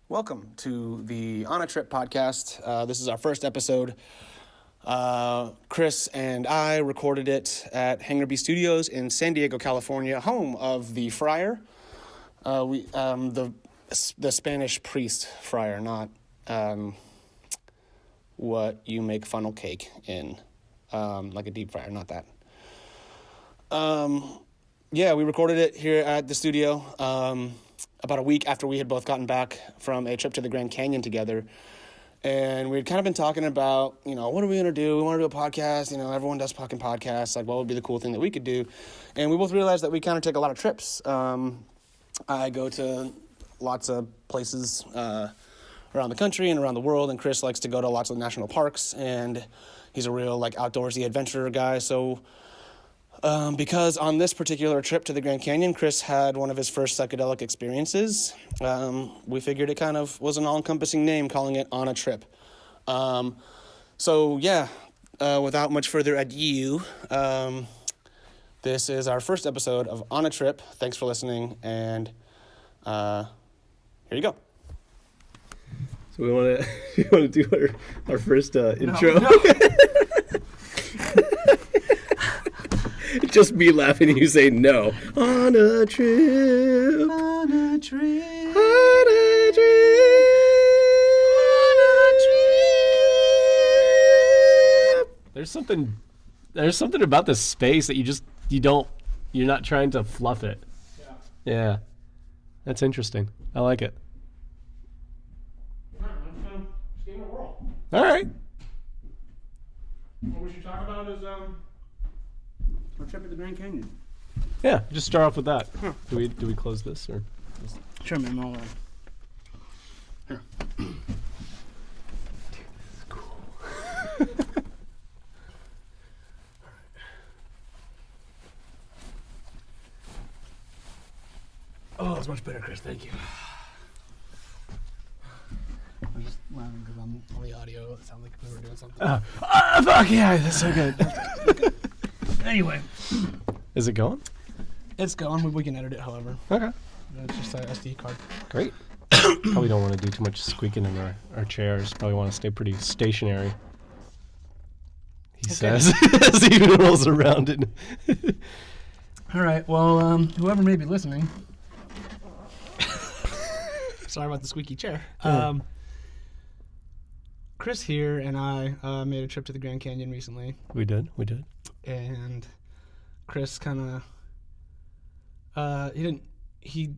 Welcome to the On a Trip podcast. This is our first episode. Chris and I recorded it at Hangar B Studios in San Diego, California, home of the Friar. The Spanish priest Friar, not what you make funnel cake in, like a deep fryer, not that. We recorded it here at the studio about a week after we had both gotten back from a trip to the Grand Canyon together. And we'd kind of been talking about, what are we going to do? We want to do a podcast. Everyone does fucking podcasts. Like, what would be the cool thing that we could do? And we both realized that we kind of take a lot of trips. I go to lots of places around the country and around the world, and Chris likes to go to lots of national parks, and he's a real, outdoorsy adventurer guy. So because on this particular trip to the Grand Canyon, Chris had one of his first psychedelic experiences, we figured it kind of was an all-encompassing name, calling it On a Trip. Without much further ado, this is our first episode of On a Trip. Thanks for listening, and here you go. So we want to do our first intro. No. Just me laughing and you say no. On a trip. On a trip. On a trip. On a trip. There's something about this space that you're not trying to fluff it. Yeah. That's interesting. I like it. All right. What we should talk about is our trip to the Grand Canyon. Yeah, just start off with that. Huh. Do we close this or? Sure, man. I'll, here. Dude, this is cool. Oh, that's much better, Chris. Thank you. I'm just laughing because on the audio it sounds like we were doing something. Fuck yeah, that's so good. Anyway. Is it going? It's going. We can edit it, however. Okay. It's just an SD card. Great. Probably don't want to do too much squeaking in our chairs. Probably want to stay pretty stationary. He says as he rolls around it. All right. Well, whoever may be listening. Sorry about the squeaky chair. Chris here and I made a trip to the Grand Canyon recently. We did. And Chris kind of he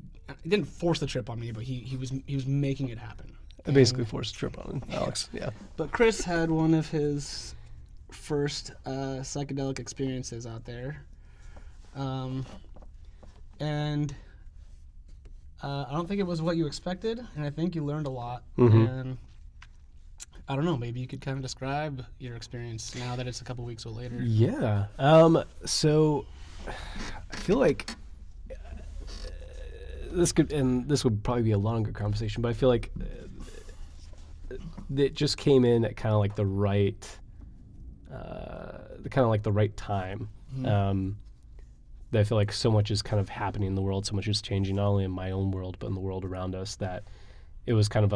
didn't force the trip on me, but he was making it happen. I basically forced a trip on Aleks. Yeah. But Chris had one of his first psychedelic experiences out there, and I don't think it was what you expected, and I think you learned a lot. Mm-hmm. And I don't know, maybe you could kind of describe your experience now that it's a couple weeks later. Yeah. So I feel like this would probably be a longer conversation, but I feel like it just came in at kind of like the right time. Mm-hmm. That I feel like so much is kind of happening in the world, so much is changing, not only in my own world, but in the world around us, that it was kind of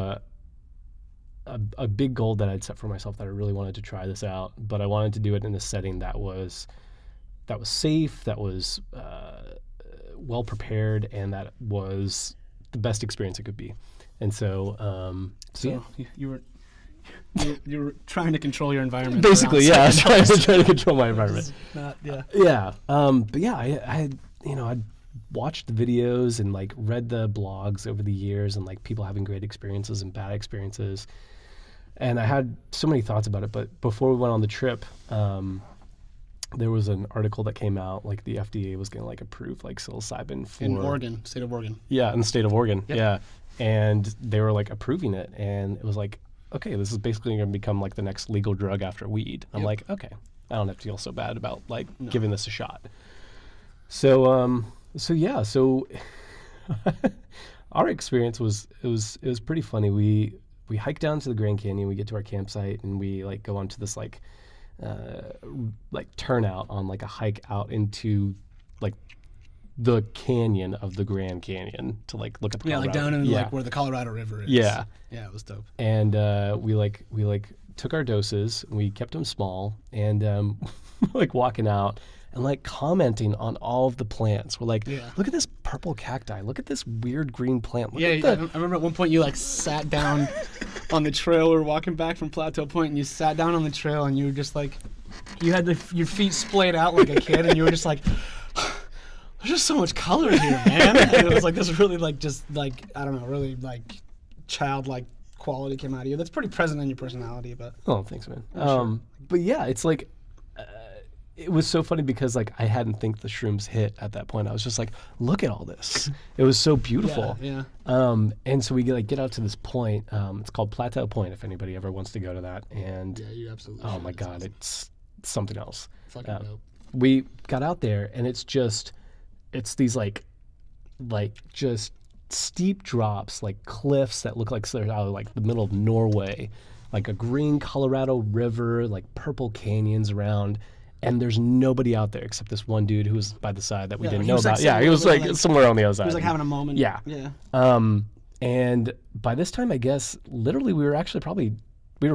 a big goal that I'd set for myself, that I really wanted to try this out, but I wanted to do it in a setting that was safe, that was well prepared, and that was the best experience it could be. And so, you were trying to control your environment. Basically, yeah, I was trying to control my environment. Yeah. But yeah, I'd watched the videos and read the blogs over the years, and people having great experiences and bad experiences. And I had so many thoughts about it, but before we went on the trip, there was an article that came out, the FDA was going to approve psilocybin for... In Oregon, state of Oregon. Yeah, in the state of Oregon, yep. Yeah. And they were approving it, and it was okay, this is basically going to become the next legal drug after weed. I'm Yep. okay, I don't have to feel so bad about giving this a shot. So our experience was pretty funny. We hike down to the Grand Canyon, we get to our campsite, and we go onto this turnout on a hike out into the canyon of the Grand Canyon to like look at the Colorado. like down in like where the Colorado River is. Yeah. Yeah, it was dope. And we took our doses. We kept them small, and like walking out and like commenting on all of the plants. We're like, look at this purple cacti. Look at this weird green plant. Look at I remember at one point you like sat down on the trail. We were walking back from Plateau Point, and you sat down on the trail, and you were just like, you had your feet splayed out like a kid, and you were just like, there's just so much color here, man. And it was like this really like just like, I don't know, really like childlike quality came out of you. That's pretty present in your personality, but. Oh, thanks, man. Sure. But yeah, it's like, it was so funny because like I hadn't think the shrooms hit at that point. I was just like, look at all this. It was so beautiful. Yeah. And so we get out to this point. It's called Plateau Point. If anybody ever wants to go to that, and Yeah, you absolutely. oh my God, awesome. It's something else. Fucking dope. We got out there, and it's these like just steep drops, like cliffs that look like they're out of like the middle of Norway, like a green Colorado River, like purple canyons around. And there's nobody out there except this one dude who was by the side that we didn't know about. Yeah, he was like somewhere on the other side. He was like having a moment. Yeah. Yeah. And by this time, I guess, literally we were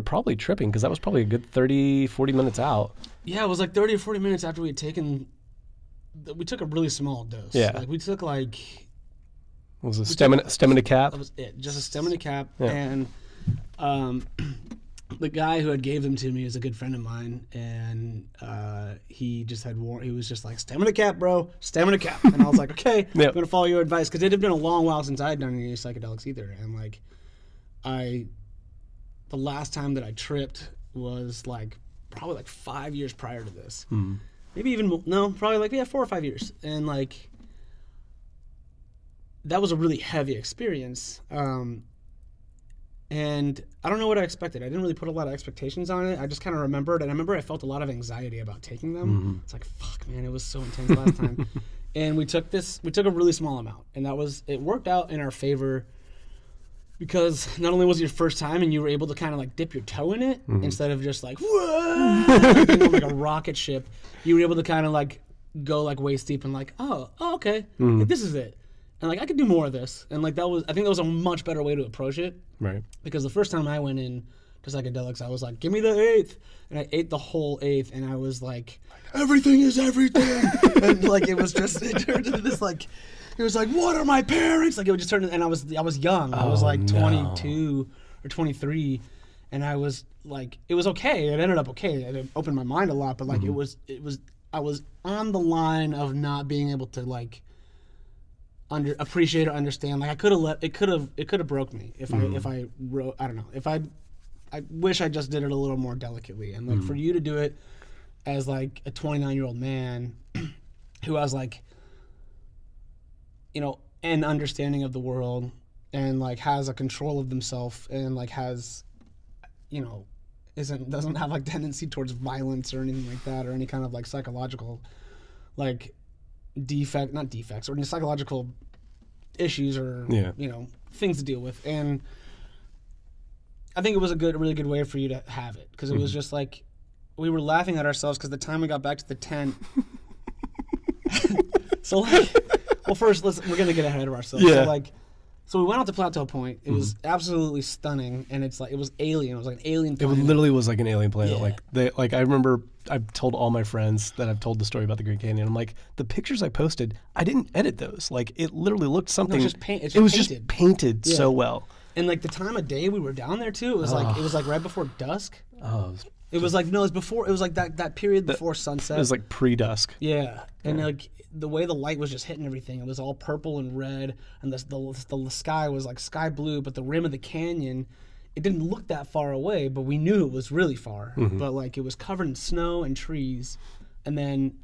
probably tripping because that was probably a good 30, 40 minutes out. Yeah, it was like 30 or 40 minutes after we took a really small dose. Yeah. Like we took like. It was a stem and a cap. That was it. Just a stem and a cap. Yeah. And the guy who had gave them to me is a good friend of mine, and he just he was just like, stem and a cap, bro, stem and a cap. And I was like, okay, I'm going to follow your advice, because it had been a long while since I had done any psychedelics either. And like, the last time that I tripped was like probably like 5 years prior to this. Maybe even, probably like, 4 or 5 years. And like, that was a really heavy experience. And I don't know what I expected. I didn't really put a lot of expectations on it. I just kind of remembered, and I remember I felt a lot of anxiety about taking them. It's like, fuck, man, it was so intense last time. And we took a really small amount, and it worked out in our favor, because not only was it your first time and you were able to kind of like dip your toe in it instead of just like, whoa, like a rocket ship, you were able to kind of like go like waist deep and like, oh okay, like, this is it. And like, I could do more of this. And like, I think that was a much better way to approach it. Right. Because the first time I went in to psychedelics, I was like, give me the eighth. And I ate the whole eighth, and I was like, everything is everything. And like, it turned into this like, it was like, what are my parents? Like, it would just turn, and I was young. I was like 22 or 23. And I was like, it was okay. It ended up okay. It opened my mind a lot, but like, I was on the line of not being able to like, appreciate or understand. Like, it could have broke me if I wrote, I don't know, I wish I just did it a little more delicately. And like, for you to do it as like a 29-year-old man who has like, an understanding of the world, and like has a control of themselves, and like has, doesn't have like tendency towards violence or anything like that, or any kind of like psychological like not defects, or any psychological issues, or things to deal with. And I think it was a really good way for you to have it, because it was just like, we were laughing at ourselves because the time we got back to the tent. So like, well, first we're gonna get ahead of ourselves. Yeah. So we went out to Plateau Point. It was absolutely stunning, and it's like, it was alien. It was like an alien planet. It literally was like an alien planet. Yeah. I remember I've told all my friends that I've told the story about the Grand Canyon. I'm like, the pictures I posted, I didn't edit those. Like, it literally looked something. No, it's just painted. It was just painted so well. And like the time of day we were down there too, it was like right before dusk. Oh. It was like, no, it was before. It was like that period before sunset. It was like pre-dusk. Yeah, and like the way the light was just hitting everything, it was all purple and red, and the sky was like sky blue, but the rim of the canyon, it didn't look that far away, but we knew it was really far. But like, it was covered in snow and trees, and then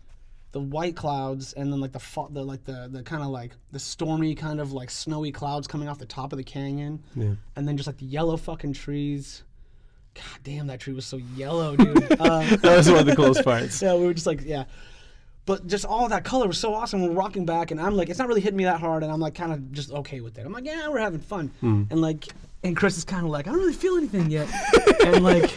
the white clouds, and then like the kind of like the stormy kind of like snowy clouds coming off the top of the canyon, and then just like the yellow fucking trees. God damn, that tree was so yellow, dude. That was one of the coolest parts. Yeah, we were just like, but just all that color was so awesome. We're walking back, and I'm like, it's not really hitting me that hard, and I'm like kind of just okay with it. I'm like, yeah, we're having fun. And like, and Chris is kind of like, I don't really feel anything yet. And like,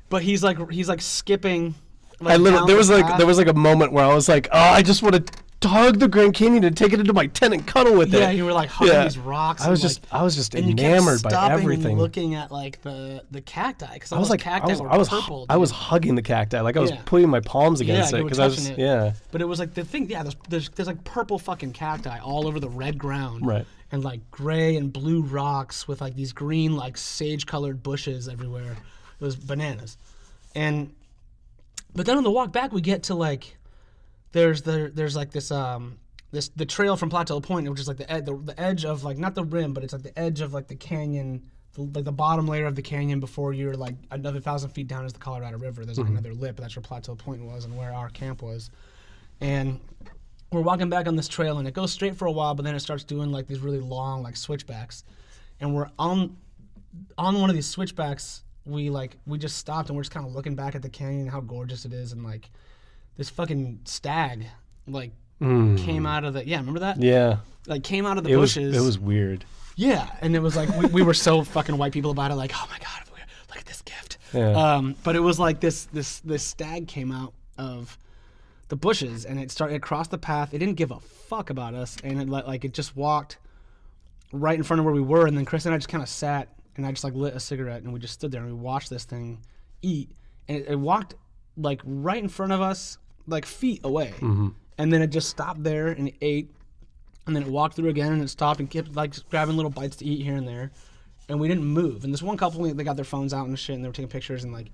but he's like skipping. Like, there was like a moment where I was like, oh, I just want to hug the Grand Canyon and take it into my tent and cuddle with it. Yeah, you were like hugging these rocks. I was just enamored by everything. And looking at like the cacti because I was like, cacti I was hugging the cacti, like I was putting my palms against it because I was But it was like the thing. Yeah, there's like purple fucking cacti all over the red ground. Right. And like gray and blue rocks with like these green like sage-colored bushes everywhere. It was bananas. But then on the walk back, we get to like, there's like this the trail from Plateau Point, which is like the edge of like not the rim, but it's like the edge of like the canyon, like the bottom layer of the canyon before you're like another 1,000 feet down is the Colorado River. There's like another lip. That's where Plateau Point was and where our camp was, and we're walking back on this trail and it goes straight for a while, but then it starts doing like these really long like switchbacks, and we're on one of these switchbacks. We just stopped and we're just kind of looking back at the canyon and how gorgeous it is, and like this fucking stag like came out of the remember that? Yeah. Like came out of the bushes. It was weird. Yeah, and it was like we were so fucking white people about it, like, oh my god, look at this gift. Yeah. But it was like this stag came out of the bushes and it crossed the path. It didn't give a fuck about us, and it just walked right in front of where we were, and then Chris and I just kind of sat. And I just like lit a cigarette and we just stood there and we watched this thing eat. And it walked like right in front of us, like feet away. Mm-hmm. And then it just stopped there and it ate. And then it walked through again and it stopped and kept like grabbing little bites to eat here and there. And we didn't move. And this one couple, they got their phones out and shit and they were taking pictures. And like,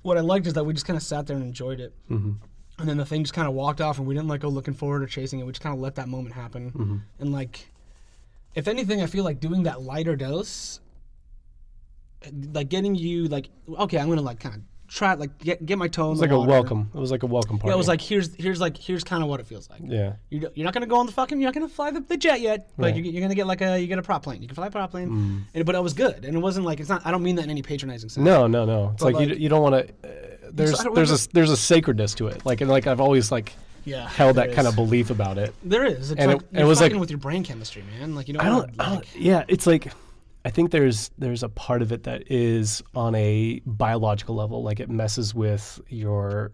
what I liked is that we just kind of sat there and enjoyed it. Mm-hmm. And then the thing just kind of walked off and we didn't like go looking forward or chasing it. We just kind of let that moment happen. Mm-hmm. And like, if anything, I feel like doing that lighter dose, like getting you like, okay, I'm gonna like kind of try like get my toe in the water. It was like a welcome party. Yeah, it was like here's kind of what it feels like. Yeah. You're not gonna go on you're not gonna fly the jet yet, but Right. you're gonna get you get a prop plane. You can fly a prop plane, but it was good, and it wasn't like I don't mean that in any patronizing sense. No. It's But, like you don't want to. There's a sacredness to it. Like I've always like held that kind of belief about it. There is. It's and like it was fucking like with your brain chemistry, man. Like you I don't. Yeah, it's like. I think there's a part of it that is on a biological level, like it messes with your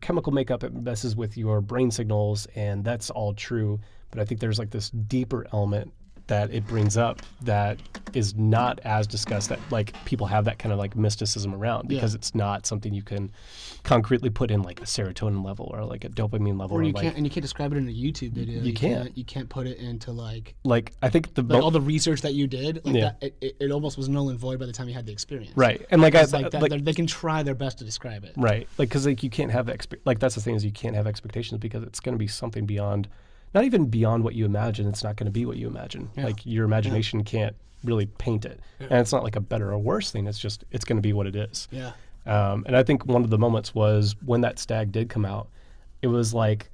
chemical makeup, it messes with your brain signals, and that's all true. But I think there's like this deeper element that it brings up that is not as discussed, that like people have that kind of like mysticism around because it's not something you can concretely put in like a serotonin level or like a dopamine level. Or you like, can't, and you can't describe it in a YouTube video. You can't. You can't put it into like I think all the research that you did, like that, it almost was null and void by the time you had the experience. Right. And like they can try their best to describe it. Right. Like because like you can't have that's the thing is you can't have expectations because it's going to be something beyond. Not even beyond what you imagine, it's not going to be what you imagine. Yeah. Like your imagination can't really paint it. Yeah. And it's not like a better or worse thing, it's going to be what it is. Yeah. And I think one of the moments was when that stag did come out, it was like,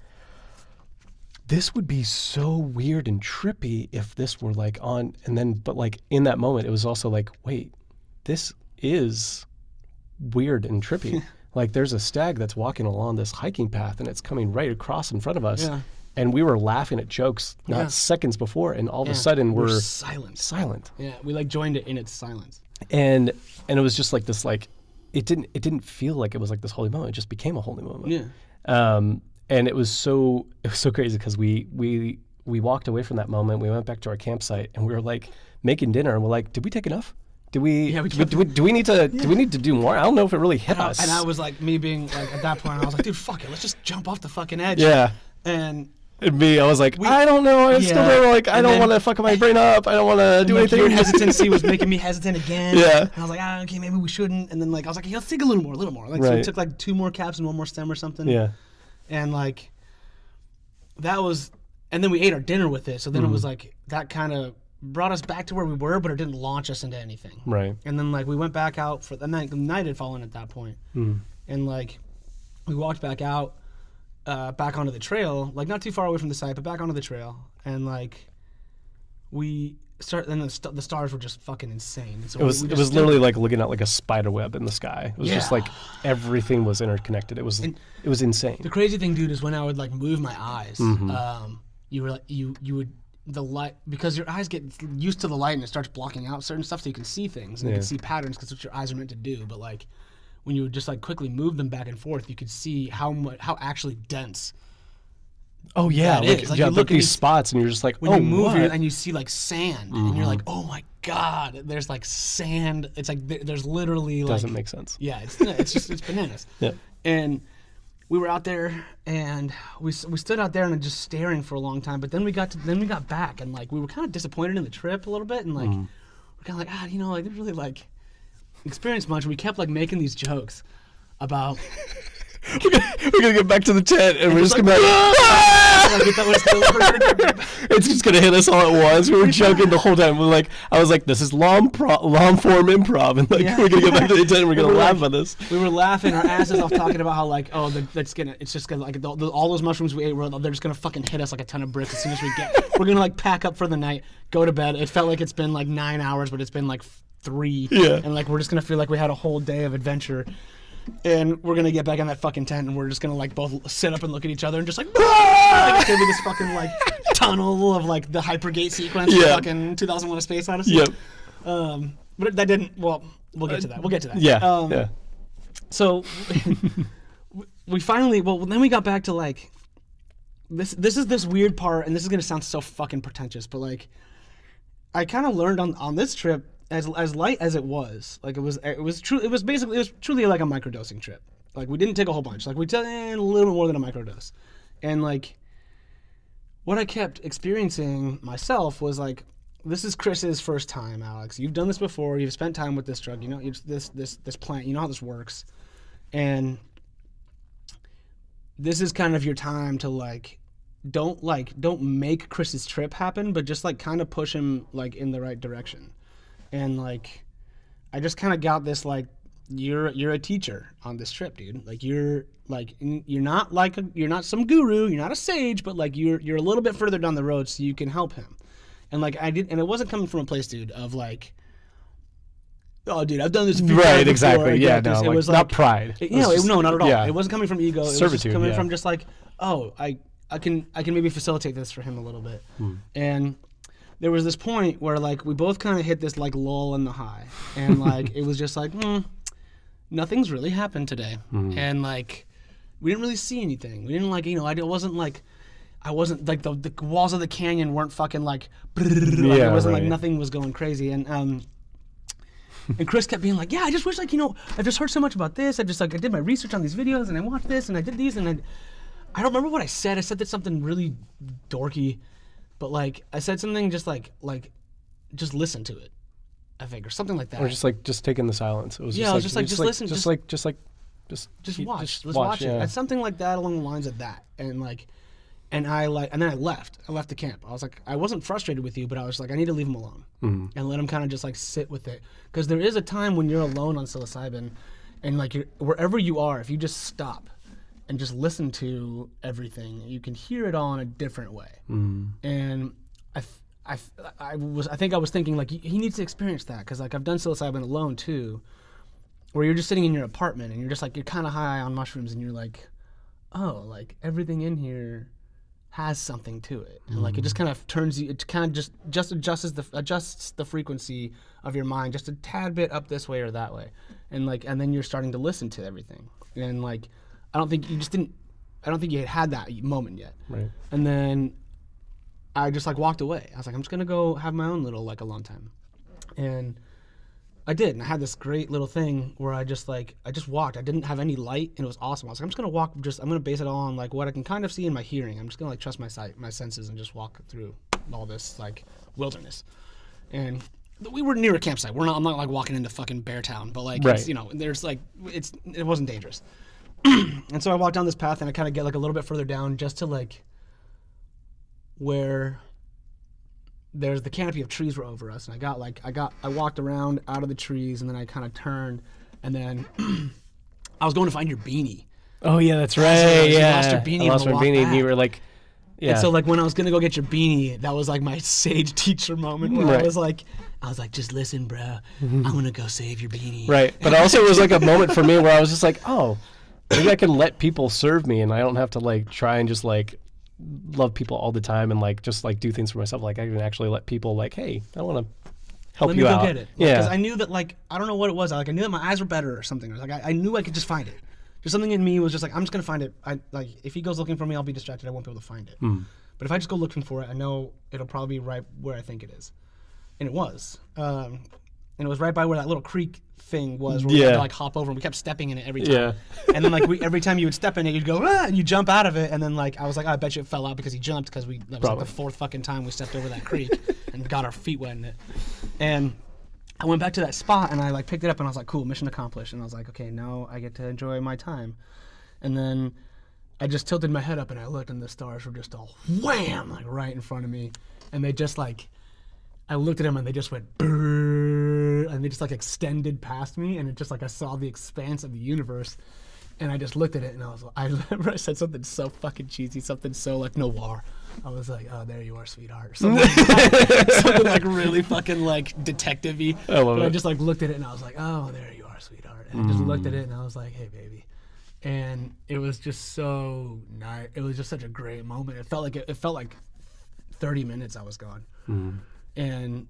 this would be so weird and trippy if this were like on, and then, but like in that moment, it was also like, wait, this is weird and trippy. Like there's a stag that's walking along this hiking path and it's coming right across in front of us. Yeah. And we were laughing at jokes not seconds before, and all of a sudden we're silent. Yeah, we like joined it in its silence. And it was just like this, like it didn't feel like it was like this holy moment. It just became a holy moment. Yeah. And it was so crazy because we walked away from that moment. We went back to our campsite and we were like making dinner, and we're like, did we take enough? Do we need to do more? I don't know if it really hit us. And I was like, me being like at that point, I was like, dude, fuck it, let's just jump off the fucking edge. Yeah. And me, I was like, I don't know. I still don't like. I don't want to fuck my brain up. I don't want to do anything. Your hesitancy was making me hesitant again. Yeah. And I was like, okay, maybe we shouldn't. And then like I was like, let's take a little more. Like so we took like 2 more caps and 1 more stem or something. Yeah. And like that was, and then we ate our dinner with it. So then it was like that kind of brought us back to where we were, but it didn't launch us into anything. Right. And then like we went back out for the night. The night had fallen at that point. And like we walked back out. Back onto the trail, like not too far away from the site, but back onto the trail, and like we start. And the stars were just fucking insane. And so it was literally like looking at like a spider web in the sky. It was just like everything was interconnected. It was insane. The crazy thing, dude, is when I would like move my eyes. You were like you would the light, because your eyes get used to the light and it starts blocking out certain stuff, so you can see things and you can see patterns because that's what your eyes are meant to do. But like, when you would just like quickly move them back and forth, you could see how actually dense Oh yeah, that like, is. Like, yeah, you like look at these these- spots, and you're just like, when oh, you move what? and you see like sand, and you're like, oh my god, there's like sand. It's like there's literally like Doesn't make sense. Yeah, it's bananas. Yeah. And we were out there, and we stood out there and just staring for a long time. But then we got back, and like we were kind of disappointed in the trip a little bit, and like we're kind of like, you know, like didn't really like experience much. And we kept like making these jokes about. We're gonna get back to the tent, and we're just like, gonna. Like, we thought we were It's just gonna hit us all at once. We were joking the whole time. I was like, "This is long form improv," and like Yeah. we're gonna get back to the tent, and we're gonna were laugh like- at this. We were laughing our asses off talking about how like, oh, it's just gonna like all those mushrooms we ate, they're just gonna fucking hit us like a ton of bricks as soon as we get. We're gonna like pack up for the night, go to bed. It felt like it's been like 9 hours, but it's been like 3. Yeah. And like we're just gonna feel like we had a whole day of adventure. And we're gonna get back in that fucking tent, and we're just gonna like both sit up and look at each other and just like, like it's gonna be this fucking like tunnel of like the Hypergate sequence, Yeah. fucking 2001: A Space Odyssey. Yep. But that didn't. Well, we'll get to that. We'll get to that. Yeah. Yeah. So we finally. Well, then we got back to like this. This is this weird part, and this is gonna sound so fucking pretentious, but like I kind of learned on this trip. As light as it was, like it was truly like a microdosing trip. Like we didn't take a whole bunch. Like we took a little bit more than a microdose, and like what I kept experiencing myself was like, this is Chris's first time, Aleks. You've done this before. You've spent time with this drug. You know, this plant. You know how this works, and this is kind of your time to like. Don't make Chris's trip happen, but just like kind of push him like in the right direction. And like, I just kind of got this like, you're a teacher on this trip, dude. Like you're not some guru, you're not a sage, but like you're a little bit further down the road, so you can help him. And like and it wasn't coming from a place, dude, of like, oh, dude, I've done this. Right. Exactly. I Yeah. got this. No. It Like, was not like, pride. No, not at all. Yeah. It wasn't coming from ego. It was just Servitude, coming yeah. from just like, oh, I can maybe facilitate this for him a little bit. And there was this point where like we both kind of hit this like lull in the high, and like it was just like nothing's really happened today, and like we didn't really see anything. We didn't like, you know, I wasn't like the walls of the canyon weren't fucking like, like it wasn't like nothing was going crazy, and Chris kept being like, yeah, I just wish like, you know, I've just heard so much about this. I did my research on these videos, and I watched this, and I did these, and I don't remember what I said. I said that something really dorky. But like I said something just like just listen to it, I think, or something like that. Or just take in the silence. It was Yeah, just I was just like, just listen, just watch. Let's watch, watch yeah. it. It's something like that along the lines of that. And like and then I left the camp. I was like, I wasn't frustrated with you, but I was like, I need to leave him alone and let him kind of just like sit with it, because there is a time when you're alone on psilocybin, and like wherever you are, if you just stop and just listen to everything, you can hear it all in a different way. And I think I was thinking like he needs to experience that, because like I've done psilocybin alone too, where you're just sitting in your apartment and you're just like, you're kind of high on mushrooms, and you're like, oh, like everything in here has something to it, and like it just kind of turns you, it kind of just adjusts the frequency of your mind just a tad bit up this way or that way, and then you're starting to listen to everything, and like I don't think you had that moment yet. Right. And then I just like walked away. I was like, I'm just gonna go have my own little like alone time, and I did. And I had this great little thing where I just walked. I didn't have any light, and it was awesome. I was like, I'm just gonna walk. I'm gonna base it all on like what I can kind of see in my hearing. I'm just gonna like trust my sight, my senses, and just walk through all this like wilderness. And we were near a campsite. I'm not like walking into fucking Beartown, but like Right. it's, you know, there's like it wasn't dangerous. And so I walked down this path, and I kind of get like a little bit further down, just to like where there's the canopy of trees were over us, and I walked around out of the trees, and then I kind of turned, and then I was going to find your beanie. Oh yeah, that's right. You Yeah, lost your beanie I lost on my the walk beanie, and you back. were like, yeah. And so like when I was gonna go get your beanie, that was like my sage teacher moment where Right. I was like, just listen, bro. I'm gonna go save your beanie. Right, but also it was like a moment for me where I was just like, oh, maybe I can let people serve me, and I don't have to like try and just like love people all the time and like just like do things for myself. Like I can actually let people like, hey, I want to help Let you me out. go get it. Yeah, Because I knew that like I don't know what it was. Like I knew that my eyes were better or something. Like I knew I could just find it. Just something in me was just like, I'm just gonna find it. If he goes looking for me, I'll be distracted. I won't be able to find it. But if I just go looking for it, I know it'll probably be right where I think it is. And it was. And it was right by where that little creek thing was, where we had to like hop over, and we kept stepping in it every time. Yeah. And then like every time you would step in it, you'd go, ah, and you jump out of it, and then like I was like, I bet you it fell out because he jumped, because that was like the fourth fucking time we stepped over that creek and got our feet wet in it. And I went back to that spot, and I like picked it up, and I was like, cool, mission accomplished. And I was like, okay, now I get to enjoy my time. And then I just tilted my head up, and I looked, and the stars were just all wham, like right in front of me. And they just like, I looked at them, and they just went brrr, and they just like extended past me, and it just like I saw the expanse of the universe. And I just looked at it, and I remember I said something so fucking cheesy, something so like noir. I was like, oh, there you are, sweetheart. Or something, something like really fucking like detective-y. I just like looked at it, and I was like, oh, there you are, sweetheart. And I just looked at it, and I was like, hey, baby. And it was just so nice. It was just such a great moment. It felt like 30 minutes I was gone. And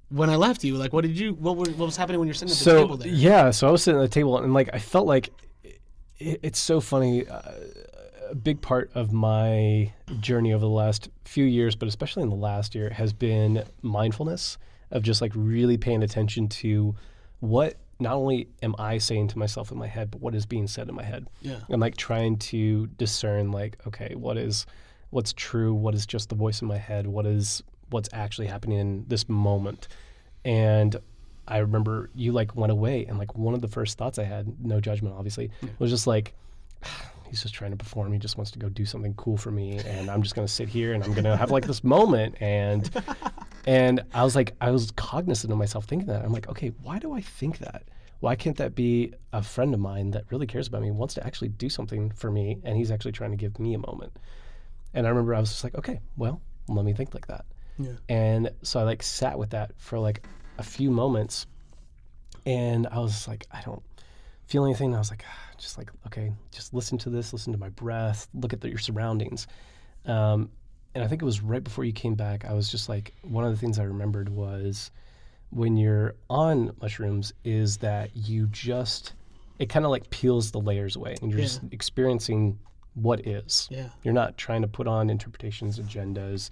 when I left you, like, what was happening when you're sitting at the table there? Yeah, so I was sitting at the table, and like I felt like it's so funny. A big part of my journey over the last few years, but especially in the last year, has been mindfulness, of just like really paying attention to what not only am I saying to myself in my head, but what is being said in my head. Yeah. And like trying to discern like, okay, what's true, what is just the voice in my head, what's actually happening in this moment. And I remember you like went away, and like one of the first thoughts I had, no judgment obviously, was just like, he's just trying to perform. He just wants to go do something cool for me, and I'm just gonna sit here and I'm gonna have like this moment. And I was cognizant of myself thinking that. I'm like, okay, why do I think that? Why can't that be a friend of mine that really cares about me, wants to actually do something for me, and he's actually trying to give me a moment? And I remember I was just like, okay, well, let me think like that. Yeah. And so I like sat with that for like a few moments, and I was like, I don't feel anything. And I was like, just like, okay, just listen to this, listen to my breath, look at your surroundings. And I think it was right before you came back, I was just like, one of the things I remembered was when you're on mushrooms is that it kind of like peels the layers away, and you're just experiencing what is. Yeah. You're not trying to put on interpretations, agendas.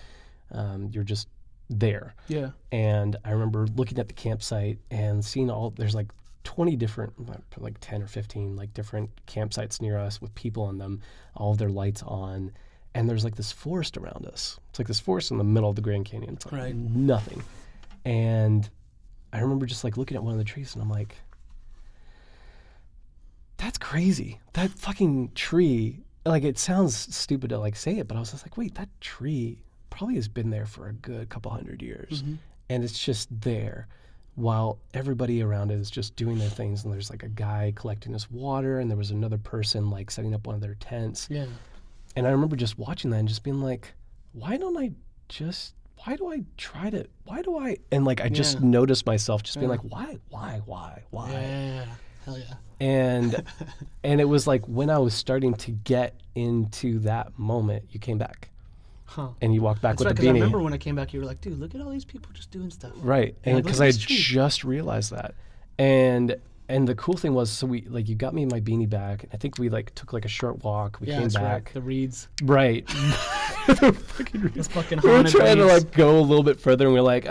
You're just there. Yeah. And I remember looking at the campsite and seeing there's like 20 different, like 10 or 15 like different campsites near us with people on them, all of their lights on, and there's like this forest around us. It's like this forest in the middle of the Grand Canyon. It's like nothing. And I remember just like looking at one of the trees, and I'm like, that's crazy. That fucking tree, like it sounds stupid to like say it, but I was just like, wait, that tree probably has been there for a good couple hundred years. And it's just there while everybody around it is just doing their things. And there's like a guy collecting his water, and there was another person like setting up one of their tents. Yeah. And I remember just watching that and just being like, why do I and like I just noticed myself just being like, why? Yeah. Hell yeah. And it was like when I was starting to get into that moment, you came back. Huh. And you walked back with the beanie. I remember when I came back, you were like, dude, look at all these people just doing stuff. Right. And because I just realized that. And the cool thing was, so you got me my beanie back. I think we like took like a short walk. We came back. Right. The reeds. Right. The fucking reeds. We were trying to like go a little bit further, and we're like,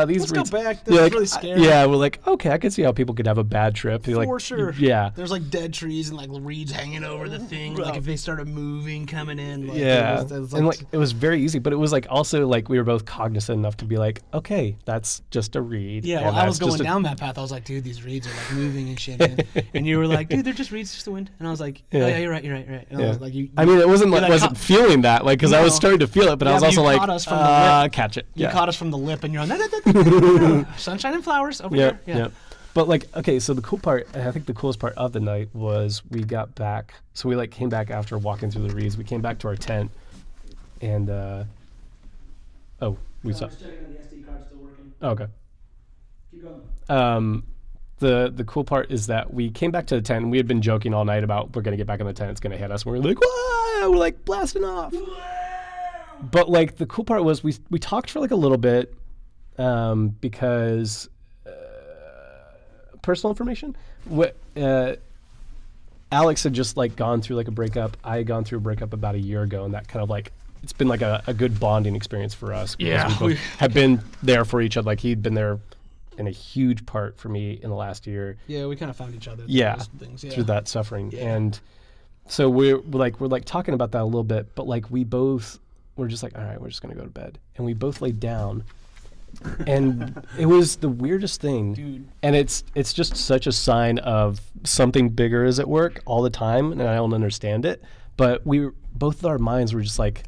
these Let's reeds. Go back. That's really scary. Yeah, we're like, okay, I can see how people could have a bad trip. For sure. Yeah. There's like dead trees and like reeds hanging over the thing. Like if they started moving, coming in. Like, it was and like it was very easy, but it was like also like we were both cognizant enough to be like, okay, that's just a reed. Yeah, well, I was going down that path. I was like, dude, these reeds are like moving and shit. Man. And you were like, dude, they're just reeds, just the wind. And I was like, oh yeah, you're right. And I was like, I mean, it wasn't feeling that, like, because I was starting to feel it, but I was also like, catch it. You caught us from the lip, and you're on sunshine and flowers over here. Yeah. But like, okay, so the cool part, I think the coolest part of the night was we got back. So we like came back after walking through the reeds. We came back to our tent, and we saw. I was checking on the SD card still working. Oh, okay. Keep going. The cool part is that we came back to the tent, and we had been joking all night about we're gonna get back in the tent, it's gonna hit us, and we're like, whoa! We're like blasting off. But like the cool part was we talked for like a little bit, because personal information. Aleks had just like gone through like a breakup. I had gone through a breakup about a year ago, and that kind of like it's been like a good bonding experience for us. Because we both have been there for each other. Like he'd been there in a huge part for me in the last year. Yeah, we kind of found each other. Through that suffering, and so we're talking about that a little bit. But like we're just like, all right, we're just gonna go to bed, and we both laid down. And it was the weirdest thing. Dude. And it's just such a sign of something bigger is at work all the time, and I don't understand it. But both of our minds were just like,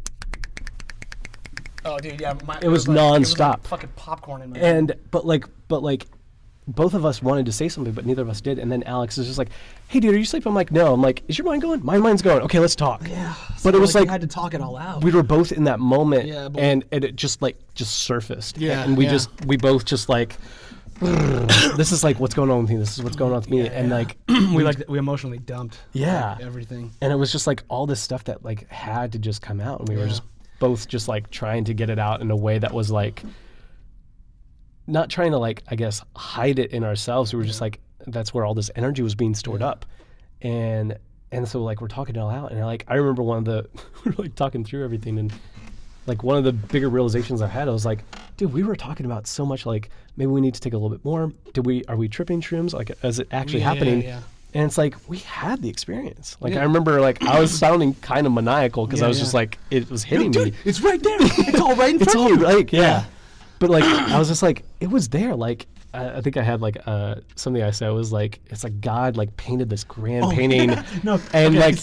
oh, dude, yeah. It was like, nonstop. It was like fucking popcorn in my head. But like, both of us wanted to say something, but neither of us did. And then Aleks is just like, "Hey, dude, are you sleeping?" I'm like, "No." I'm like, "Is your mind going?" My mind's going. Okay, let's talk. Yeah. But it was like we had to talk it all out. we were both in that moment, Yeah, and it just surfaced. Yeah, and we both just like, this is like what's going on with me. This is what's going on with me. And like we emotionally dumped. Yeah. Everything. And it was just like all this stuff that like had to just come out, and we were just both just like trying to get it out in a way that was like not trying to like, I guess, hide it in ourselves. We were just like, that's where all this energy was being stored up. And so like we're talking it all out, and like I remember we were like talking through everything, and like one of the bigger realizations I had, I was like, dude, we were talking about so much, like maybe we need to take a little bit more. Are we tripping shrooms? Like, is it actually happening? Yeah. And it's like, we had the experience. Like, I remember, like, I was sounding kind of maniacal because I was just like, it was hitting me. It's right there. It's all right in front of you. It's all right, yeah. But, like, I was just like, it was there. Like, I think I had, like, something I said was, like, it's like God, like, painted this grand painting. Yeah. No. And, okay, like,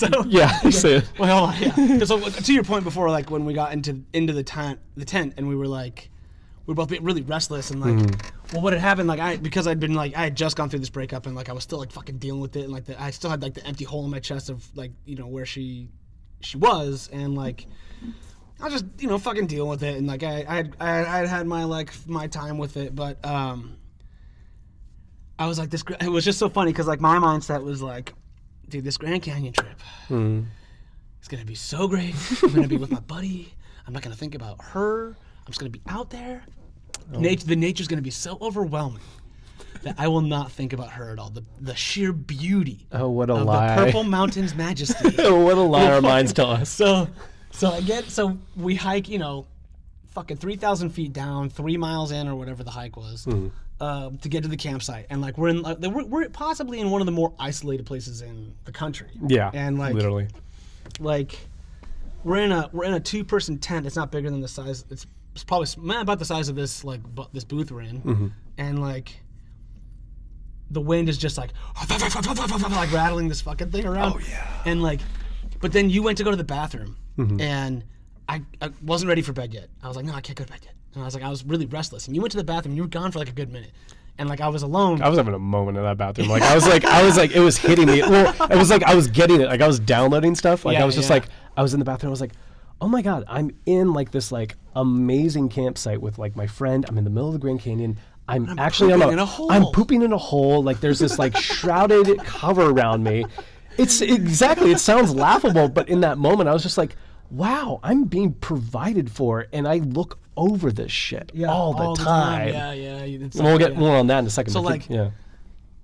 so, well, hold on, yeah. So, to your point before, like, when we got into the tent, and we were, like, we were both really restless, and like, well, what had happened, like, because I had just gone through this breakup, and like I was still like fucking dealing with it, and like I still had like the empty hole in my chest of like, you know, where she was, and like I was just fucking dealing with it, and like I had my like my time with it, but I was like this. It was just so funny because like my mindset was like, dude, this Grand Canyon trip is gonna be so great. I'm gonna be with my buddy. I'm not gonna think about her. I'm just going to be out there. The nature's going to be so overwhelming that I will not think about her at all. The sheer beauty what a of lie. the Purple Mountain's majesty. What a lie our minds tell us. So we hike, fucking 3,000 feet down, 3 miles in or whatever the hike was, to get to the campsite. And like we're possibly in one of the more isolated places in the country. Yeah, and like literally. Like we're in a 2-person tent. It's not bigger than the size. It's probably about the size of this this booth we're in, and like the wind is just like like rattling this fucking thing around. Oh yeah. And like, but then you went to go to the bathroom, and I wasn't ready for bed yet. I was like, no, I can't go to bed yet. And I was really restless. And you went to the bathroom. You were gone for like a good minute. And like I was alone. I was having a moment in that bathroom. Like I was like, it was hitting me. Well, it was like I was getting it. Like I was downloading stuff. Like I was just like, I was in the bathroom. I was like, oh my God, I'm in like this like amazing campsite with like my friend. I'm in the middle of the Grand Canyon. I'm actually pooping in a hole. I'm pooping in a hole. Like there's this like shrouded cover around me. It's exactly. It sounds laughable, but in that moment, I was just like, wow, I'm being provided for, and I look over this shit all the time. Yeah. And we'll get more on that in a second. So like,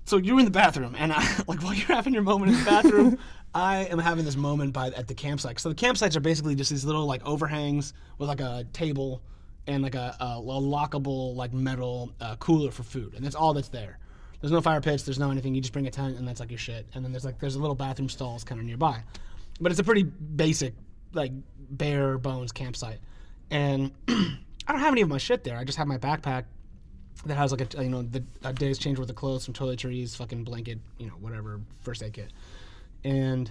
so you're in the bathroom, and like while you're having your moment in the bathroom, I am having this moment at the campsite. So the campsites are basically just these little like overhangs with like a table and like a lockable like metal cooler for food, and that's all that's there. There's no fire pits. There's no anything. You just bring a tent, and that's like your shit. And then there's a little bathroom stalls kind of nearby, but it's a pretty basic like bare bones campsite. And I don't have any of my shit there. I just have my backpack that has like a day's change worth of clothes, some toiletries, fucking blanket, whatever, first aid kit. And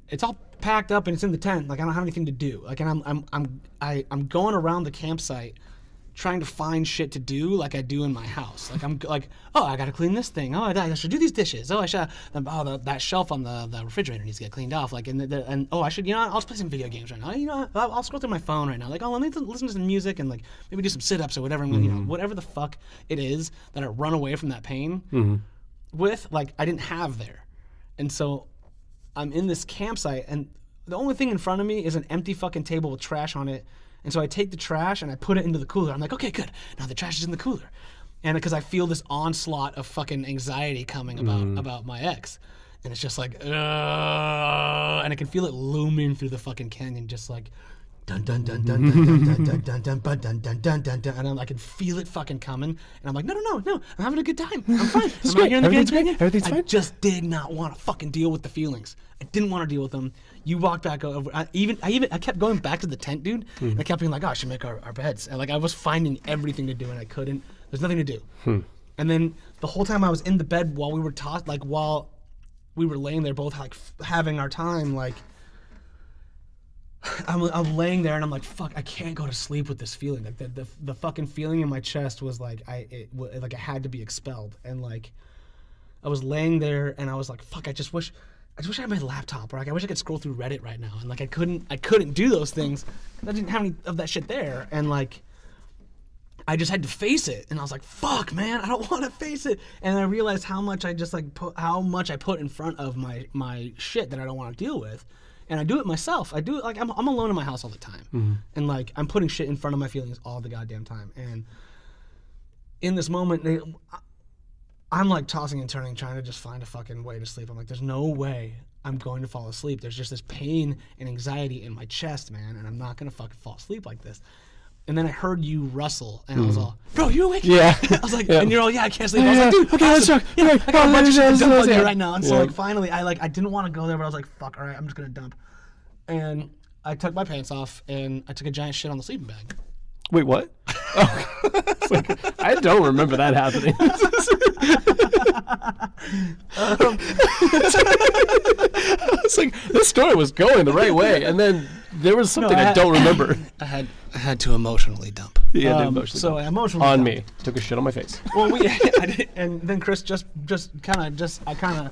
it's all packed up and it's in the tent. Like I don't have anything to do. Like, and I'm going around the campsite trying to find shit to do like I do in my house. Like I'm like, oh, I gotta clean this thing. Oh, I should do these dishes. Oh, I should. That shelf on the refrigerator needs to get cleaned off. Like and I should. I'll just play some video games right now. I'll scroll through my phone right now. Like, oh, let me listen to some music and like maybe do some sit-ups or whatever. Whatever the fuck it is that I run away from that pain with. Like I didn't have there, and so I'm in this campsite and the only thing in front of me is an empty fucking table with trash on it. And so I take the trash and I put it into the cooler. I'm like, okay, good. Now the trash is in the cooler. And because I feel this onslaught of fucking anxiety coming about my ex. and it's just like, and I can feel it looming through the fucking canyon, just like, dun dun dun dun dun dun dun dun dun dun dun dun dun dun dun, and I can feel it fucking coming, and I'm like, no, I'm having a good time, I'm fine, I'm not here in the Grand Canyon. Everything's fine. I just did not want to fucking deal with the feelings. I didn't want to deal with them. You walked back over. I kept going back to the tent, dude, and I kept being like, oh, I should make our beds, and like I was finding everything to do, and I couldn't. There's nothing to do. And then the whole time I was in the bed while we were while we were laying there, both like having our time, like. I'm laying there and I'm like, fuck, I can't go to sleep with this feeling. Like the fucking feeling in my chest was like it had to be expelled. And like I was laying there and I was like, fuck, I just wish I had my laptop, or like I wish I could scroll through Reddit right now. And like I couldn't do those things. I didn't have any of that shit there. And like I just had to face it. And I was like, fuck, man, I don't want to face it. And I realized how much I just like how much I put in front of my shit that I don't want to deal with. And I do it myself. I do it like I'm alone in my house all the time. And like I'm putting shit in front of my feelings all the goddamn time. And in this moment, I'm like tossing and turning, trying to just find a fucking way to sleep. I'm like, there's no way I'm going to fall asleep. There's just this pain and anxiety in my chest, man, and I'm not going to fucking fall asleep like this. And then I heard you rustle, and I was all, bro, you awake? Yeah. I was like, and you're all, yeah, I can't sleep. I was like, dude, okay, let's talk. Yeah, I got a bunch of shit to dump on you Yeah. right now. And so like finally, I didn't want to go there, but I was like, fuck, all right, I'm just going to dump. And I took my pants off, and I took a giant shit on the sleeping bag. Wait, what? Oh. It's like, I don't remember that happening. It's like, this story was going the right way, and then there was something I don't remember. I had to emotionally dump. Yeah, emotionally so dump. I emotionally on dumped. me. Took a shit on my face. Well, I did, and then Chris I kind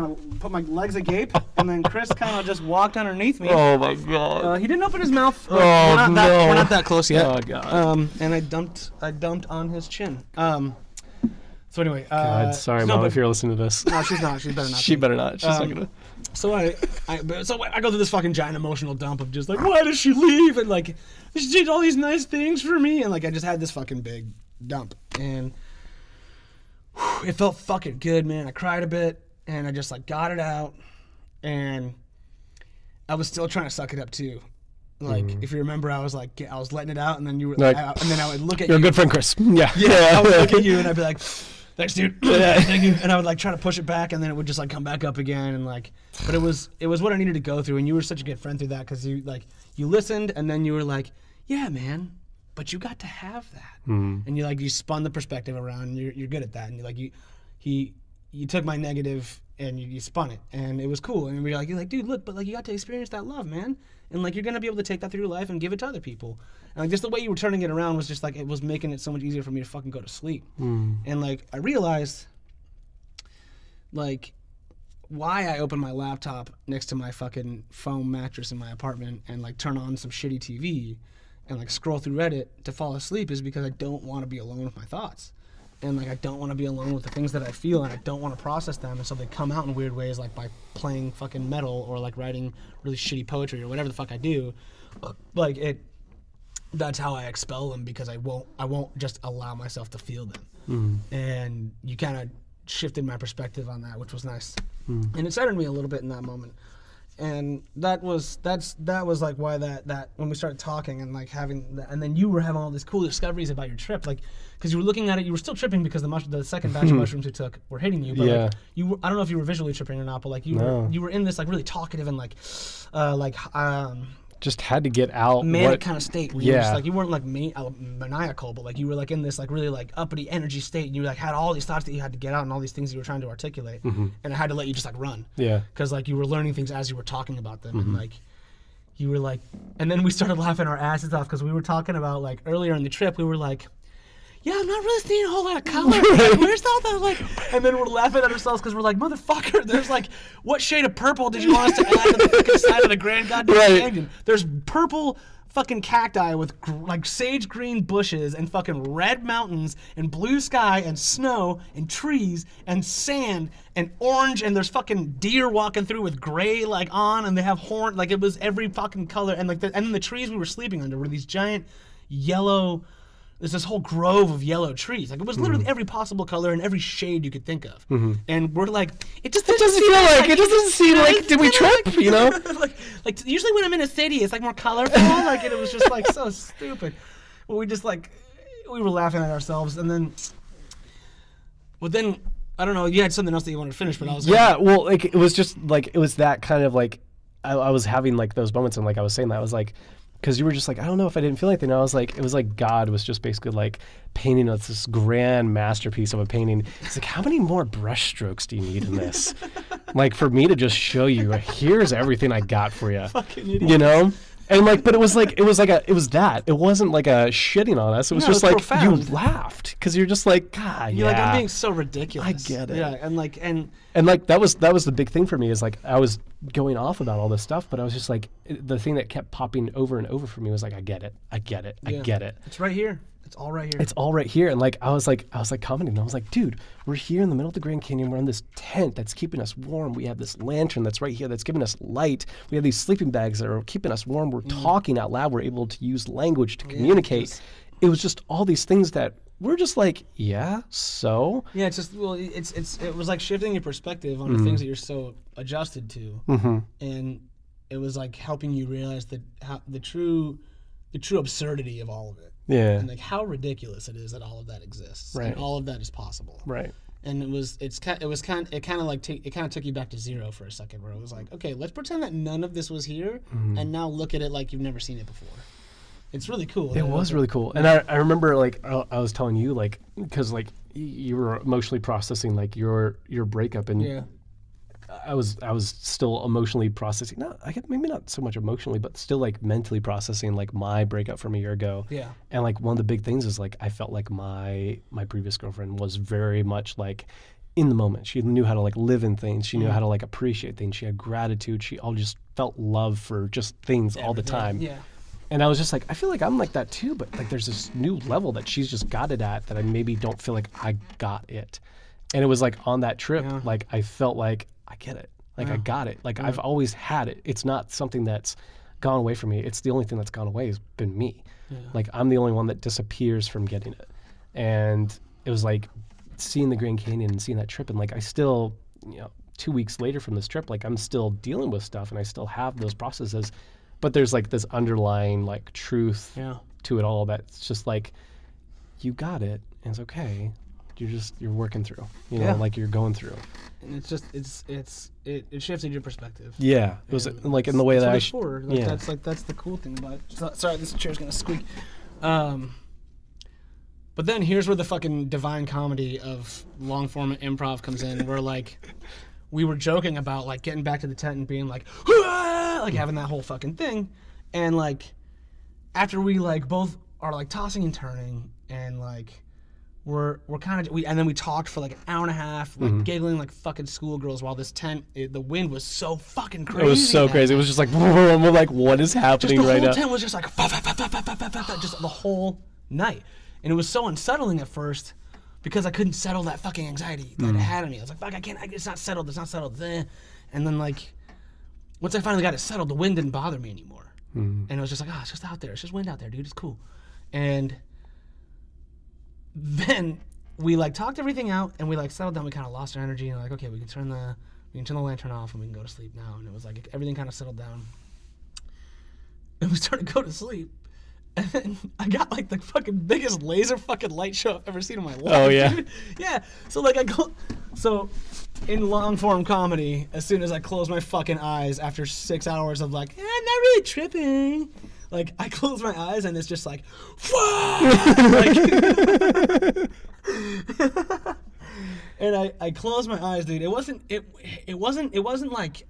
of put my legs agape, and then Chris kind of just walked underneath me. Oh my god. He didn't open his mouth. Oh, we're no. not that close yet. Oh god. And I dumped on his chin. So anyway. God, sorry, Mom, if you're listening to this. No, she's not. She better not. She better not. She's not gonna. So I go through this fucking giant emotional dump of just like, why did she leave? And like, she did all these nice things for me. And like, I just had this fucking big dump. And it felt fucking good, man. I cried a bit and I just like got it out. And I was still trying to suck it up too. Like, if you remember, I was letting it out, and then you were like, and then I would look at you're you. a good friend, Chris. Yeah. I would look at you and I'd be like, thanks, dude. Thank you. And I would like try to push it back, and then it would just like come back up again, and like, but it was what I needed to go through, and you were such a good friend through that, because you listened, and then you were like, yeah, man, but you got to have that, and you spun the perspective around, and you're good at that, and you took my negative and you spun it, and it was cool, and you're like, dude, look, but like you got to experience that love, man. And like you're gonna be able to take that through your life and give it to other people. And like just the way you were turning it around was just like it was making it so much easier for me to fucking go to sleep. And like I realized like why I opened my laptop next to my fucking foam mattress in my apartment and like turn on some shitty TV and like scroll through Reddit to fall asleep is because I don't want to be alone with my thoughts. And like I don't want to be alone with the things that I feel, and I don't want to process them, and so they come out in weird ways, like by playing fucking metal or like writing really shitty poetry or whatever the fuck I do. Like that's how I expel them, because I won't just allow myself to feel them. And you kind of shifted my perspective on that, which was nice, and it centered me a little bit in that moment. And that was like why that when we started talking and like having that, and then you were having all these cool discoveries about your trip, like because you were looking at it, you were still tripping because the second batch of mushrooms you took were hitting you, but like I don't know if you were visually tripping or not, but like you were in this like really talkative and just had to get out manic kind of state where you were just like, you weren't like maniacal, but like you were like in this like really like uppity energy state, and you like had all these thoughts that you had to get out and all these things you were trying to articulate, and I had to let you just like run, because like you were learning things as you were talking about them, and like you were like, and then we started laughing our asses off because we were talking about like earlier in the trip, we were like, yeah, I'm not really seeing a whole lot of color. Like, where's all that, like, and then we're laughing at ourselves because we're like, motherfucker, there's like, what shade of purple did you want us to add to the fucking side of the Grand Goddamn Canyon? There's purple fucking cacti with like sage green bushes and fucking red mountains and blue sky and snow and trees and sand and orange, and there's fucking deer walking through with gray like on, and they have horn, like it was every fucking color, and like and then the trees we were sleeping under were these giant yellow there's this whole grove of yellow trees. Like it was literally every possible color and every shade you could think of. And we're like, it doesn't feel like it just doesn't seem like did we trip? You know, like usually when I'm in a city, it's like more colorful. Like it was just like so stupid. Well, we just like we were laughing at ourselves, and then, well, then I don't know. You had something else that you wanted to finish, but I was well, like it was just like it was that kind of like I was having like those moments, and like I was saying that I was like. Because you were just like, I don't know if I didn't feel anything. I was like, it was like God was just basically like painting us this grand masterpiece of a painting. It's like, how many more brush strokes do you need in this? Like for me to just show you, here's everything I got for you. Fucking idiot. You know? And like, but it was that. It wasn't like a shitting on us. It was just like profound. You laughed because you're just like, God, you're like, I'm being so ridiculous. I get it. Yeah, and like that was the big thing for me is like I was going off about all this stuff, but I was just like the thing that kept popping over and over for me was like, I get it. It's right here. It's all right here. It's all right here. And like I was like commenting. I was like, dude, we're here in the middle of the Grand Canyon. We're in this tent that's keeping us warm. We have this lantern that's right here that's giving us light. We have these sleeping bags that are keeping us warm. We're talking out loud. We're able to use language to communicate. It was just all these things that we're just like, so. Yeah, it's just it was like shifting your perspective on the things that you're so adjusted to, and it was like helping you realize the true absurdity of all of it. Yeah. And like how ridiculous it is that all of that exists. Right. And all of that is possible. Right. And it kind of took you back to zero for a second, where it was like, okay, let's pretend that none of this was here, and now look at it like you've never seen it before. It's really cool. It was really cool. And I remember like I was telling you like because like you were emotionally processing like your breakup, and I was still emotionally processing. Maybe not so much emotionally, but still like mentally processing like my breakup from a year ago. Yeah. And like one of the big things is like I felt like my previous girlfriend was very much like in the moment. She knew how to like live in things. She knew how to like appreciate things. She had gratitude. She all just felt love for just things all the time. Yeah. And I was just like, I feel like I'm like that too, but like there's this new level that she's just got it at that I maybe don't feel like I got it. And it was like on that trip, like I felt like I get it. Like I got it. Like I've always had it. It's not something that's gone away from me. It's the only thing that's gone away has been me. Yeah. Like I'm the only one that disappears from getting it. And it was like seeing the Grand Canyon and seeing that trip, and like I still, 2 weeks later from this trip, like I'm still dealing with stuff and I still have those processes. But there's like this underlying like truth to it all that's just like, you got it, and it's okay. You're working through, like you're going through. And it's just it shifted your perspective. Yeah, it was like in the way that that's the cool thing about it. Sorry, this chair's gonna squeak. But then here's where the fucking divine comedy of long form improv comes in, where like we were joking about like getting back to the tent and being like, "Hoo-ah!" like having that whole fucking thing, and like after we like both are like tossing and turning and like we're kind of and then we talked for like an hour and a half, like giggling like fucking schoolgirls while this tent the wind was so fucking crazy. It was so crazy. It was just like we're like, what is happening right now? The whole tent was just like just the whole night, and it was so unsettling at first. Because I couldn't settle that fucking anxiety that it had on me. I was like, fuck, it's not settled, And then like, once I finally got it settled, the wind didn't bother me anymore. And I was just like, it's just out there. It's just wind out there, dude. It's cool. And then we like talked everything out and we like settled down. We kind of lost our energy and like, okay, we can turn the lantern off and we can go to sleep now. And it was like, everything kind of settled down. And we started to go to sleep. And then I got like the fucking biggest laser fucking light show I've ever seen in my life. Oh yeah, dude. Yeah. So like in long form comedy, as soon as I close my fucking eyes after 6 hours of like, I'm not really tripping. Like I close my eyes and it's just like, like and I closed my eyes, dude. It wasn't like,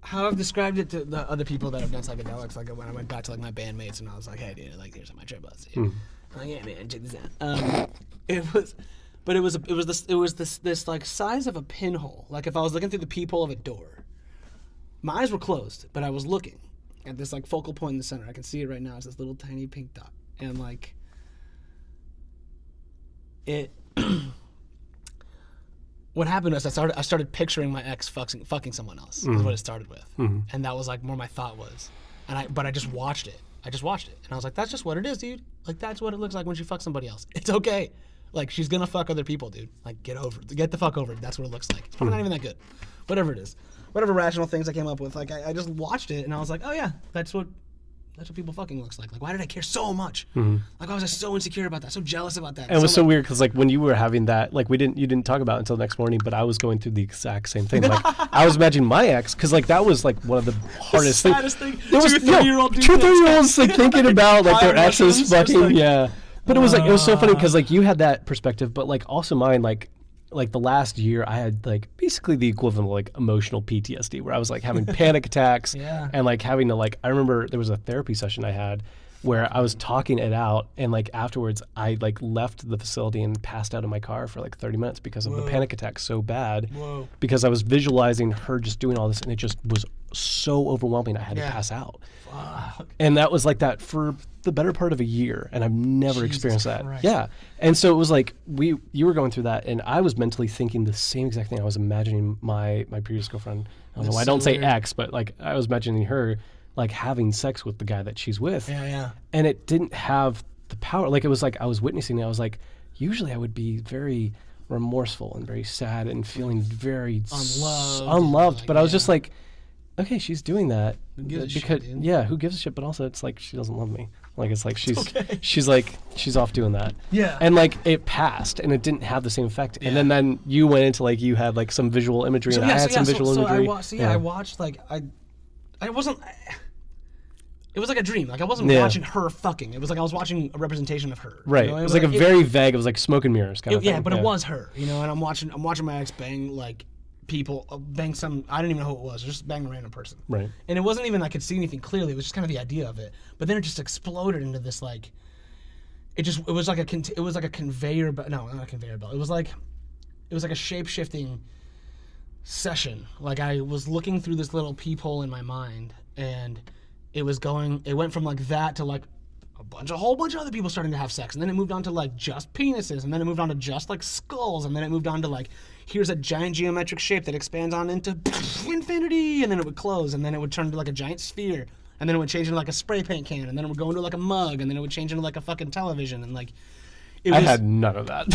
how I've described it to the other people that have done psychedelics, like when I went back to like my bandmates and I was like, hey dude, like here's my trip bus. I'm like, yeah man, check this out. It was this like size of a pinhole. Like if I was looking through the peephole of a door. My eyes were closed, but I was looking at this like focal point in the center. I can see it right now. It's this little tiny pink dot. And like what happened was I started picturing my ex fucking someone else. Is what it started with, and that was like more my thought was, but I just watched it. And I was like, that's just what it is, dude. Like that's what it looks like when she fucks somebody else. It's okay. Like she's gonna fuck other people, dude. Like get the fuck over it. That's what it looks like. It's probably not even that good. Whatever it is, whatever rational things I came up with. Like I just watched it and I was like, oh yeah, that's what people fucking looks like. Like, why did I care so much? Like, why was I so insecure about that? So jealous about that. And it was so weird because, like, when you were having that, like, you didn't talk about it until the next morning, but I was going through the exact same thing. Like, I was imagining my ex, because, like, that was, like, one of the hardest things. Saddest thing. There was 30-year-old dude. 30-year-olds, like, thinking about, like, their exes fucking, like, yeah. But it was, like, it was so funny because, like, you had that perspective, but, like, also mine, like the last year I had like basically the equivalent of like emotional PTSD where I was like having panic attacks and like having to like, I remember there was a therapy session I had where I was talking it out and like afterwards I like left the facility and passed out in my car for like 30 minutes because of the panic attack so bad because I was visualizing her just doing all this and it just was so overwhelming I had to pass out. Fuck. And that was like that for the better part of a year and I've never experienced that. Christ. Yeah. And so it was like you were going through that and I was mentally thinking the same exact thing. I was imagining my previous girlfriend. I don't know, I don't say ex, but like I was imagining her like having sex with the guy that she's with. Yeah. And it didn't have the power. Like it was like I was witnessing it. I was like, usually I would be very remorseful and very sad and feeling very unloved. But I was just like, okay, she's doing that because who gives a shit? But also, it's like she doesn't love me. Like it's like she's off doing that. Yeah. And like it passed, and it didn't have the same effect. And then you went into like you had like some visual imagery, and I had some visual imagery. I watched like I wasn't. It was like a dream. Like I wasn't watching her fucking. It was like I was watching a representation of her. Right. You know? It was like a very vague. It was like smoke and mirrors kind of thing. Yeah, but it was her. You know, and I'm watching my ex bang like people, bang some. I didn't even know who it was. Just bang a random person. Right. And it wasn't even I could see anything clearly. It was just kind of the idea of it. But then it just exploded into this like. It was like a conveyor belt. No, not a conveyor belt. It was like a shape shifting session. Like I was looking through this little peephole in my mind and. It went from like that to like a whole bunch of other people starting to have sex. And then it moved on to like just penises. And then it moved on to just like skulls. And then it moved on to like, here's a giant geometric shape that expands on into infinity. And then it would close. And then it would turn into like a giant sphere. And then it would change into like a spray paint can. And then it would go into like a mug. And then it would change into like a fucking television. And like, I had none of that.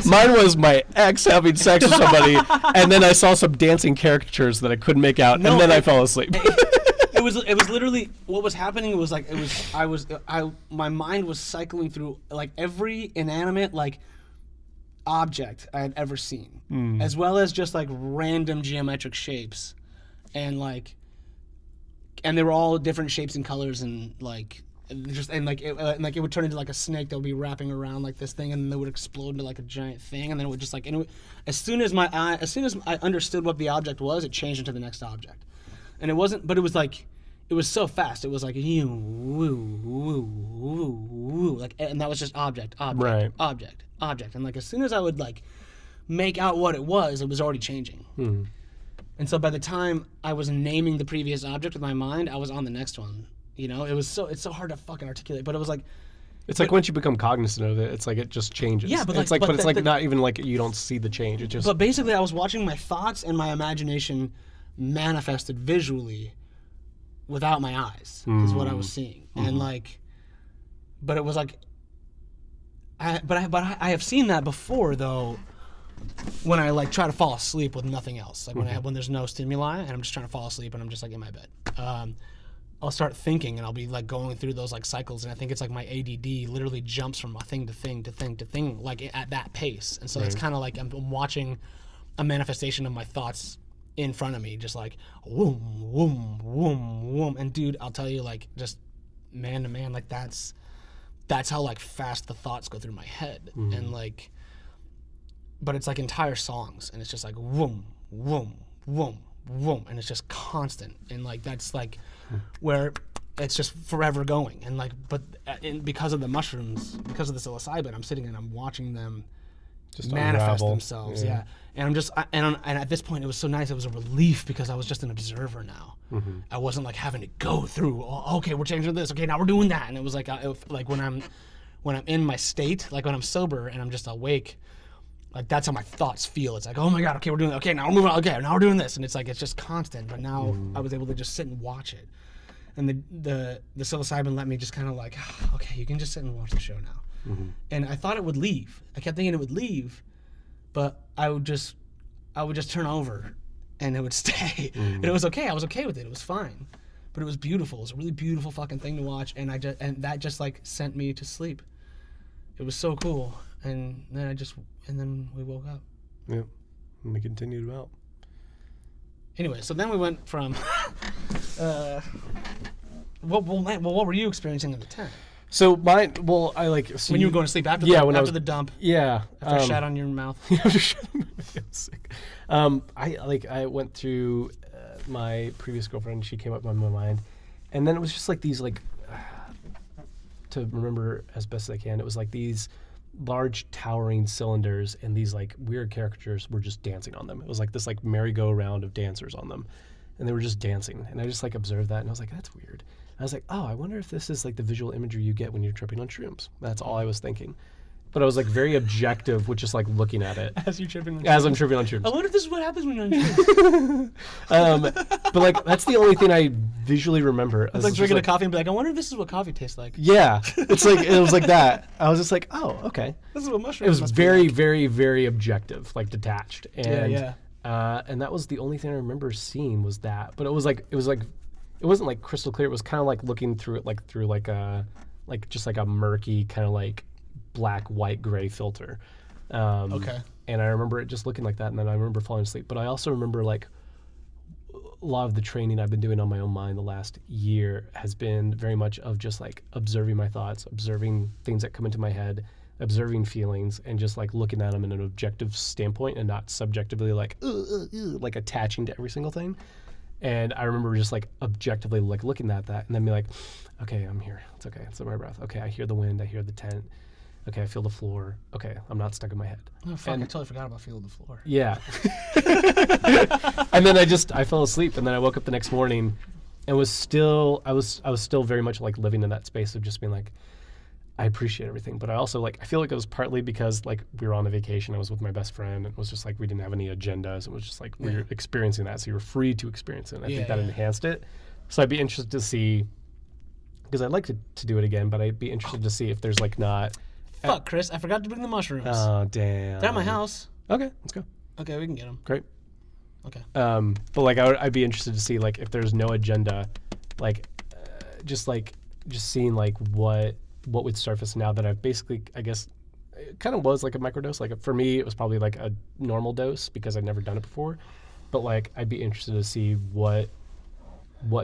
Mine was my ex having sex with somebody. And then I saw some dancing caricatures that I couldn't make out. And then I fell asleep. It was literally what was happening was like my mind was cycling through like every inanimate like object I had ever seen, as well as just like random geometric shapes, and they were all different shapes and colors and like it would turn into like a snake that would be wrapping around like this thing and then it would explode into like a giant thing and then it would just like as soon as I understood what the object was, it changed into the next object. And it wasn't, but it was like, it was so fast. It was like, like, and that was just object. And like, as soon as I would like make out what it was already changing. And so by the time I was naming the previous object with my mind, I was on the next one. You know, it's so hard to fucking articulate, but it was like, it's like once you become cognizant of it, it's like it just changes. Yeah, but it's like not even like you don't see the change. It just. But basically, I was watching my thoughts and my imagination manifested visually without my eyes is what I was seeing. And like, but it was like, I have seen that before though, when I like try to fall asleep with nothing else. Like when there's no stimuli and I'm just trying to fall asleep and I'm just like in my bed. I'll start thinking and I'll be like going through those like cycles and I think it's like my ADD literally jumps from thing to thing to thing to thing like at that pace. And so it's kind of like I'm watching a manifestation of my thoughts in front of me, just like whoom, whoom, whoom, whoom. And dude, I'll tell you, like just man to man, like that's how like fast the thoughts go through my head. And like, but it's like entire songs and it's just like whoom, whoom, whoom, whoom, and it's just constant. And like that's like where it's just forever going. And like, but because of the mushrooms, because of the psilocybin, I'm sitting and I'm watching them just manifest themselves. Yeah. And I'm just, and at this point it was so nice. It was a relief because I was just an observer now. I wasn't like having to go through, okay, we're changing this. Okay, now we're doing that. And it was like, like when I'm in my state, like when I'm sober and I'm just awake, Like that's how my thoughts feel. It's like, oh my god, okay, we're doing that. Okay, now we're moving on. Okay, now we're doing this, and it's like it's just constant. But now I was able to just sit and watch it, and the psilocybin let me just kind of like, okay, you can just sit and watch the show now. And I thought it would leave. I kept thinking it would leave, but I would just turn over, and it would stay. And it was okay. I was okay with it. It was fine, but it was beautiful. It was a really beautiful fucking thing to watch, and that just like sent me to sleep. It was so cool. And then we woke up. Yeah, and we continued out. Anyway, so then we went from. What were you experiencing at the tent? So mine, well, I like. So When you were going to sleep after the dump. Yeah. After I shat on your mouth. Sick. I went through my previous girlfriend. She came up in my mind, and then it was just like these like. To remember as best as I can, it was like these large towering cylinders and these like weird caricatures were just dancing on them. It was like this like merry-go-round of dancers on them, and they were just dancing. And I just like observed that, and I was like, that's weird. I was like, oh, I wonder if this is like the visual imagery you get when you're tripping on shrooms. That's all I was thinking. But I was like very objective with just like looking at it. As I'm tripping on shrooms. I wonder if this is what happens when you're on shrooms. But like that's the only thing I visually remember. It's like drinking a coffee and be like, I wonder if this is what coffee tastes like. Yeah, it's like it was like that. I was just like, oh, okay. This is what mushrooms. It was very, very, very objective, like detached, and yeah. And that was the only thing I remember seeing was that. But it wasn't like crystal clear. It was kind of like looking through it like through like a just like a murky kind of like black, white, gray filter. Okay. And I remember it just looking like that, and then I remember falling asleep. But I also remember like a lot of the training I've been doing on my own mind the last year has been very much of just like observing my thoughts, observing things that come into my head, observing feelings, and just like looking at them in an objective standpoint and not subjectively like attaching to every single thing. And I remember just like objectively like looking at that and then be like, okay, I'm here. It's okay. It's my breath. Okay, I hear the wind. I hear the tent. Okay, I feel the floor. Okay, I'm not stuck in my head. Oh, fuck, I totally forgot about feeling the floor. Yeah. And then I fell asleep, and then I woke up the next morning and I was still very much like living in that space of just being like, I appreciate everything. But I also like, I feel like it was partly because like we were on a vacation. I was with my best friend, and it was just like we didn't have any agendas. It was just like we were experiencing that. So you were free to experience it. And I think that enhanced it. So I'd be interested to see, because I'd like to do it again, but I'd be interested to see if there's like not... Fuck, Chris, I forgot to bring the mushrooms. Oh, damn. They're at my house. Okay, let's go. Okay, we can get them. Great. Okay. But like I'd be interested to see like if there's no agenda, like just seeing like what would surface now that I've basically, I guess, it kind of was like a microdose. Like for me, it was probably like a normal dose because I'd never done it before. But like I'd be interested to see what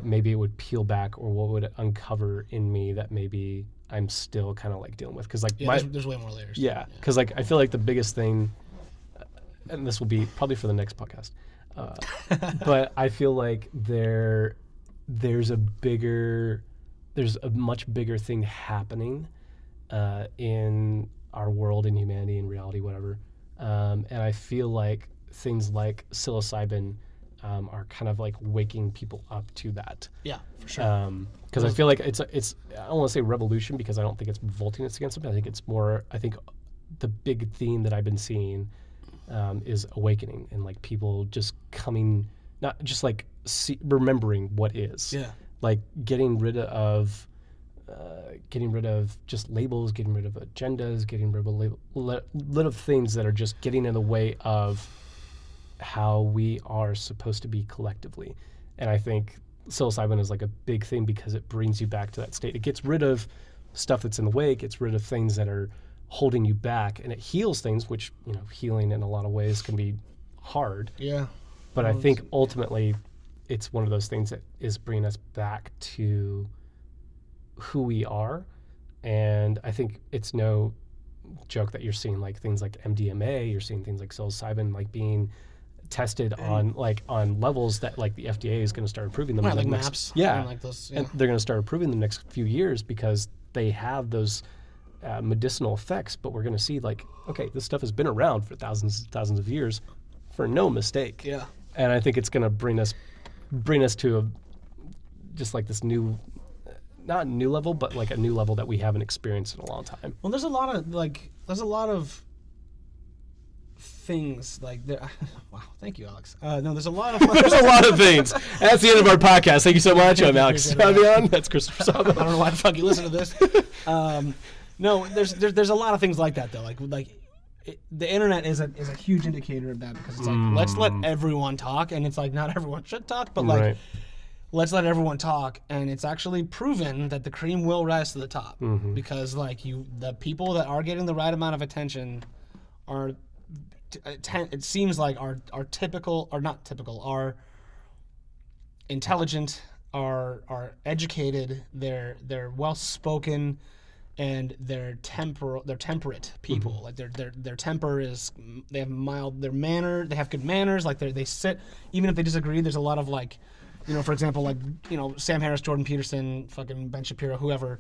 maybe it would peel back or what would it uncover in me that maybe I'm still kind of like dealing with. Because like there's way more layers. Yeah, because like I feel like the biggest thing, and this will be probably for the next podcast, but I feel like there's a much bigger thing happening in our world, in humanity, in reality, whatever. And I feel like things like psilocybin are kind of like waking people up to that. Yeah, for sure. Because I feel like it's I don't want to say revolution because I don't think it's revolting us against something. I think it's more, I think the big theme that I've been seeing is awakening and like people just coming, not just like remembering what is. Yeah. Like getting rid of just labels, getting rid of agendas, getting rid of things that are just getting in the way of how we are supposed to be collectively. And I think psilocybin is like a big thing because it brings you back to that state. It gets rid of stuff that's in the way, it gets rid of things that are holding you back, and it heals things, which, you know, healing in a lot of ways can be hard. Yeah. But I think ultimately it's one of those things that is bringing us back to who we are. And I think it's no joke that you're seeing like things like MDMA, you're seeing things like psilocybin like being tested on levels that like the FDA is going to start approving them. Right, like next, MAPS. Yeah. Like those, And they're going to start approving them the next few years because they have those medicinal effects. But we're going to see like, okay, this stuff has been around for thousands and thousands of years for no mistake. Yeah. And I think it's going to bring us to just like this new, not a new level, but like a new level that we haven't experienced in a long time. Well, there's a lot of things like there. Wow, thank you, Alex. No, there's a lot of There's a lot of things. That's the end of our podcast. Thank you so much. I'm Alex Appreciate it. Savion. That's Christopher Sabo. I don't know why the fuck you listen to this. No, there's a lot of things like that though. The internet is a huge indicator of that because it's like let's let everyone talk, and it's like not everyone should talk, but like let's let everyone talk, and it's actually proven that the cream will rise to the top because like the people that are getting the right amount of attention are it seems like are typical or not typical are intelligent, are educated, they're well spoken, and they're temperate people. Like their temper is, they have they have good manners. Like they sit, even if they disagree. There's a lot of like, for example, like Sam Harris, Jordan Peterson, fucking Ben Shapiro, whoever.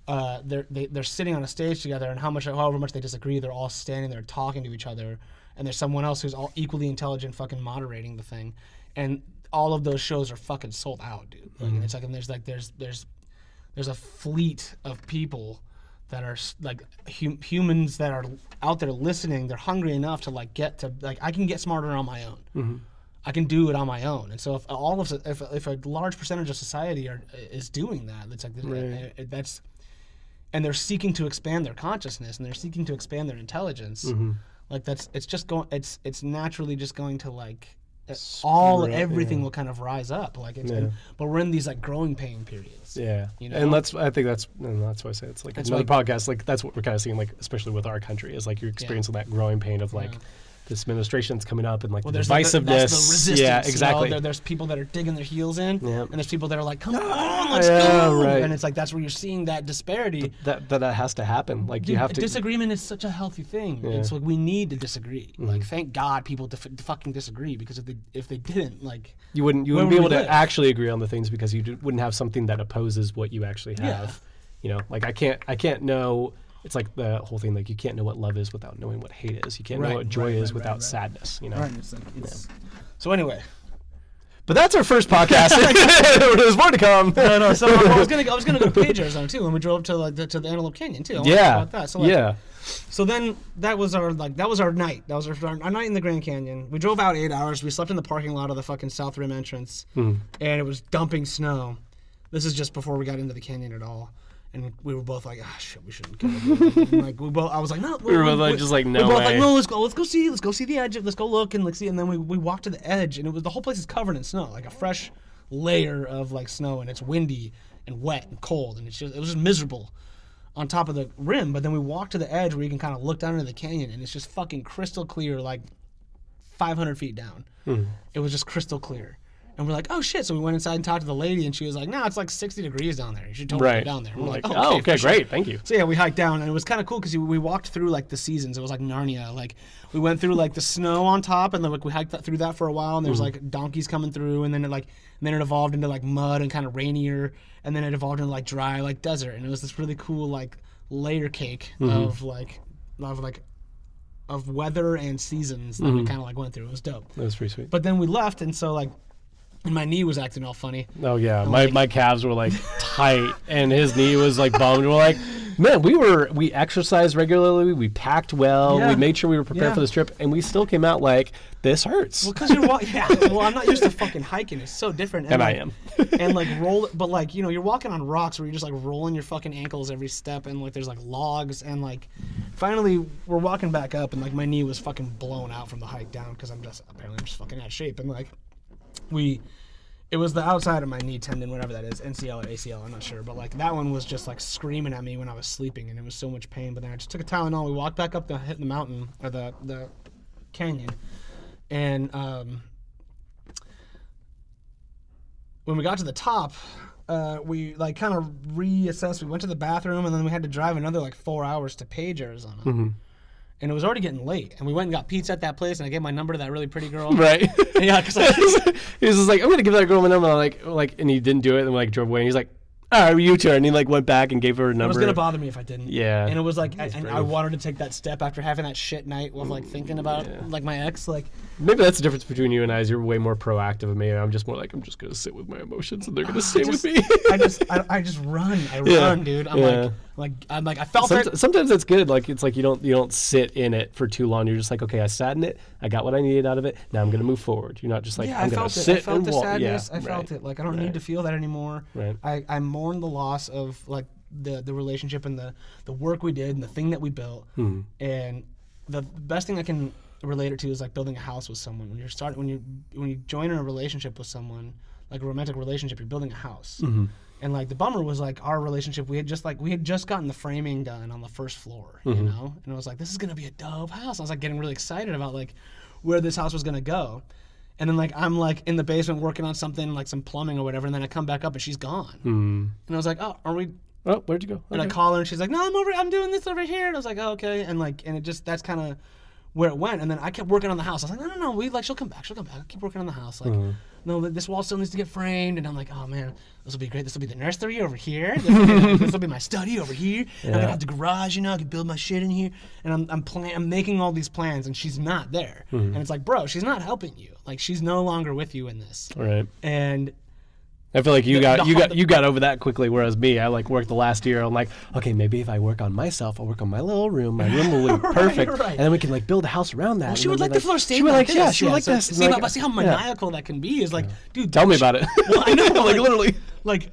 They're sitting on a stage together, and however much they disagree, they're all standing there talking to each other, and there's someone else who's all equally intelligent, fucking moderating the thing, and all of those shows are fucking sold out, dude. Like, and it's like, and there's a fleet of people that are like humans that are out there listening. They're hungry enough to like get to like I can get smarter on my own. I can do it on my own. And so if a large percentage of society is doing that, it's like that's, and they're seeking to expand their consciousness and they're seeking to expand their intelligence. Like it's naturally just going to like everything will kind of rise up. Like but we're in these like growing pain periods. Yeah. And I think that's why I say it's like another podcast. Like that's what we're kind of seeing, like especially with our country, is like you're experiencing that growing pain of like this administration's coming up and like the divisiveness. That's the resistance. Yeah, exactly. There's people that are digging their heels in, and there's people that are like, come on, let's go. Right. And it's like that's where you're seeing that disparity. That has to happen. Like you have to. Disagreement is such a healthy thing. Yeah. It's like we need to disagree. Like thank God people fucking disagree, because if they didn't, like you wouldn't be able to actually agree on the things, because you wouldn't have something that opposes what you actually have. Like I can't know. It's like the whole thing, like you can't know what love is without knowing what hate is. You can't know what joy is without sadness, So anyway. But that's our first podcast. There's more to come. No. So I was gonna go to Page, Arizona too, and we drove to the Antelope Canyon too. I want to talk about that. So So then that was our night. That was our night in the Grand Canyon. We drove out 8 hours. We slept in the parking lot of the fucking South Rim entrance, and it was dumping snow. This is just before we got into the canyon at all. And we were both like, shit, we shouldn't go. I was like, no. We were both just like, no way. We were both like, no, let's go see the edge. Let's go look and see. And then we walked to the edge, and the whole place is covered in snow, like a fresh layer of like snow, and it's windy and wet and cold, and it was just miserable on top of the rim. But then we walked to the edge where you can kind of look down into the canyon, and it's just fucking crystal clear, like 500 feet down. It was just crystal clear. And we're like, oh shit! So we went inside and talked to the lady, and she was like, "No, it's like 60 degrees down there. You should totally go down there." And we're like, "Oh, okay, great, thank you." So yeah, we hiked down, and it was kind of cool because we walked through like the seasons. It was like Narnia. Like we went through like the snow on top, and then like we hiked through that for a while. And there was like donkeys coming through, and then it evolved into like mud and kind of rainier, and then it evolved into like dry like desert. And it was this really cool like layer cake of weather and seasons that we kind of like went through. It was dope. That was pretty sweet. But then we left, and so like. And my knee was acting all funny. Oh yeah, my calves were like tight, and his knee was like bummed. We're like, man, we exercised regularly, we packed well, we made sure we were prepared for this trip, and we still came out like, this hurts. Well, because you're I'm not used to fucking hiking. It's so different. And I am. And like but like you're walking on rocks where you're just like rolling your fucking ankles every step, and like there's like logs, and like finally we're walking back up, and like my knee was fucking blown out from the hike down because I'm just fucking out of shape, and like. It was the outside of my knee tendon, whatever that is, NCL or ACL, I'm not sure. But like that one was just like screaming at me when I was sleeping, and it was so much pain. But then I just took a Tylenol. We walked back up the mountain, or the canyon, and when we got to the top, we like kind of reassessed. We went to the bathroom, and then we had to drive another like 4 hours to Page, Arizona. And it was already getting late, and we went and got pizza at that place, and I gave my number to that really pretty girl. Right. And yeah, because he was just like, I'm gonna give that girl my number. And I'm like, and he didn't do it, and we like drove away. And he's like, all right, you turn. And he like went back and gave her a number. It was gonna bother me if I didn't. Yeah. And it was like, and I wanted to take that step after having that shit night of like thinking about like my ex. Like maybe that's the difference between you and I. Is you're way more proactive than me. I'm just more like, I'm just gonna sit with my emotions, and they're gonna stay with me. I just run. I run, dude. I'm like, I felt it. Sometimes that's good. Like it's like you don't sit in it for too long. You're just like, okay, I sat in it. I got what I needed out of it. Now I'm gonna move forward. You're not just like I'm gonna sit I felt and the walk. sadness. Yeah, I felt it. Like I don't need to feel that anymore. Right. I mourn the loss of like the relationship and the work we did and the thing that we built. And the best thing I can relate it to is like building a house with someone. When you join in a relationship with someone, like a romantic relationship, you're building a house. And like the bummer was like our relationship, we had just gotten the framing done on the first floor, you know? And it was like, this is gonna be a dope house. I was like getting really excited about like where this house was gonna go. And then like I'm like in the basement working on something like some plumbing or whatever, and then I come back up and she's gone. And I was like, oh, are we? Oh, where'd you go? And I call her and she's like, no, I'm doing this over here. And I was like, oh, okay. And it just that's kind of where it went. And then I kept working on the house. I was like, no, she'll come back. I'll keep working on the house. Like, no, this wall still needs to get framed. And I'm like, oh man, this will be great. This will be the nursery over here. This will be my study over here. And I'm gonna have the garage, I can build my shit in here. And I'm making all these plans, and she's not there. And it's like, bro, she's not helping you. Like, she's no longer with you in this. Right. And I feel like you got over that quickly, whereas me, I like worked the last year. I'm like, okay, maybe if I work on myself, I'll work on my little room. My room will look perfect, and then we can like build a house around that. Well, she would like the floor state. She would like, this. she would like this. See how maniacal that can be. Is like, dude, tell me about it. Well, I know, like literally, like,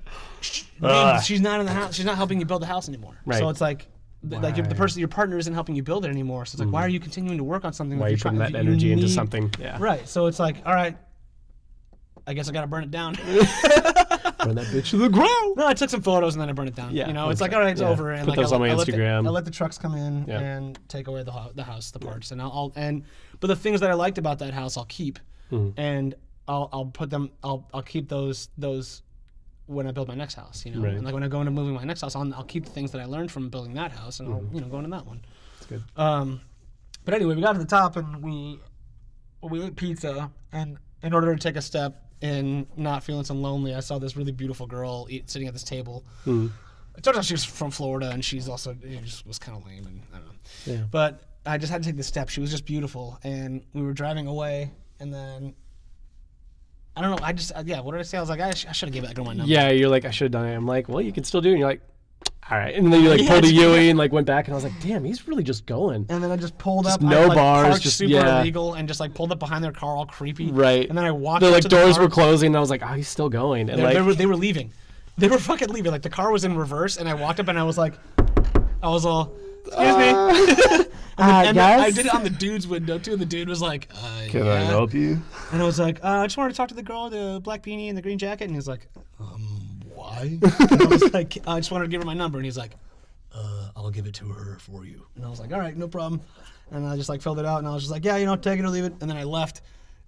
dude, she's not in the house. She's not helping you build the house anymore. Right. So it's like, like your partner isn't helping you build it anymore. So it's like, why are you continuing to work on something? Why are you putting that energy into something? Yeah. Right. So it's like, all right, I guess I gotta burn it down. Burn that bitch to the ground. No, I took some photos and then I burned it down. Yeah, it's like, all right, it's over. And put like, those on my Instagram. I let the trucks come in and take away the house, the parts, and but the things that I liked about that house, I'll keep, and I'll put them. I'll keep those when I build my next house. Right. And like when I go into moving my next house, I'll keep the things that I learned from building that house, and I'll go into that one. That's good. But anyway, we got to the top and we ate pizza, and in order to take a step in not feeling so lonely, I saw this really beautiful girl sitting at this table. It turns out she was from Florida, and she's also just was kind of lame, and I don't know. Yeah. But I just had to take the step. She was just beautiful, and we were driving away, and then I don't know. What did I say? I was like, I should have gave that girl my number. Yeah, you're like, I should have done it. I'm like, well, you can still do it. And you're like, all right. And then you like pulled a Yui and like went back, and I was like, damn, he's really just going. And then I just pulled up. No bars, parked just super illegal, and just like pulled up behind their car all creepy. Right. And then I walked. The up like to doors the car. were closing, and I was like, oh, he's still going. And they were leaving. They were fucking leaving. Like the car was in reverse, and I walked up and I was like, I was all, excuse me. and I did it on the dude's window too. The dude was like, can I help you? And I was like, I just wanted to talk to the girl, the black beanie and the green jacket. And he's like, why? And I was like, I just wanted to give her my number. And he's like, I'll give it to her for you. And I was like, all right, no problem. And I just like filled it out, and I was just like, yeah, take it or leave it. And then I left.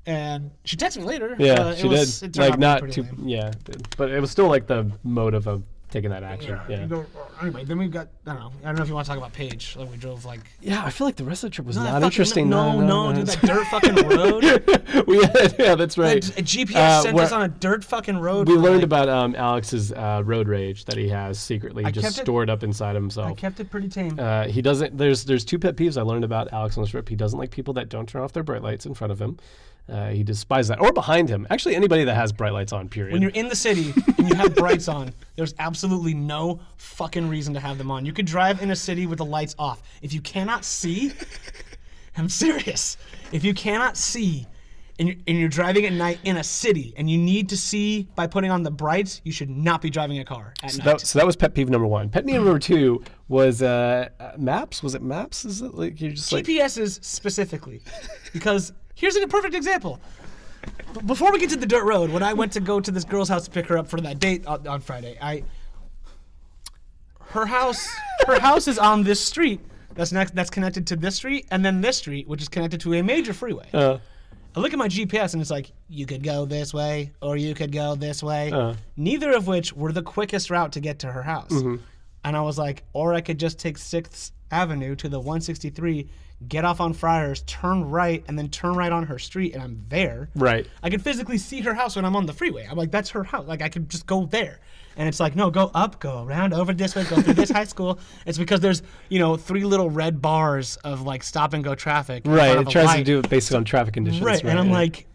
And she texted me later. Yeah, she did. It like not too, lame. yeah, but it was still like the motive of taking that action. Yeah. Anyway, then we've got, I don't know if you want to talk about Paige. Like we drove like. Yeah, I feel like the rest of the trip was not interesting. No, dude, that dirt fucking road. Yeah, that's right. A GPS sent us on a dirt fucking road. We learned about Alex's road rage that he has secretly just stored up inside himself. I kept it pretty tame. He doesn't. There's two pet peeves I learned about Alex on this trip. He doesn't like people that don't turn off their bright lights in front of him. He despises that, or behind him. Actually, anybody that has bright lights on. Period. When you're in the city and you have brights on, there's absolutely no fucking reason to have them on. You could drive in a city with the lights off. If you cannot see, I'm serious. If you cannot see, and you're driving at night in a city, and you need to see by putting on the brights, you should not be driving a car at night. So that was pet peeve number one. Pet peeve number two was maps. Was it maps? Is it like you're just GPSs specifically, because. Here's a perfect example. Before we get to the dirt road, when I went to go to this girl's house to pick her up for that date on Friday, her house is on this street that's connected to this street, and then this street, which is connected to a major freeway. I look at my GPS and it's like, you could go this way or you could go this way. Neither of which were the quickest route to get to her house. And I was like, or I could just take 6th Avenue to the 163, get off on Friars, turn right, and then turn right on her street, and I'm there. Right. I can physically see her house when I'm on the freeway. I'm like, that's her house. Like, I could just go there. And it's like, no, go up, go around, over this way, go through this high school. It's because there's, 3 little red bars of, like, stop-and-go traffic. Right, it tries to do it based on traffic conditions. Right, and I'm like,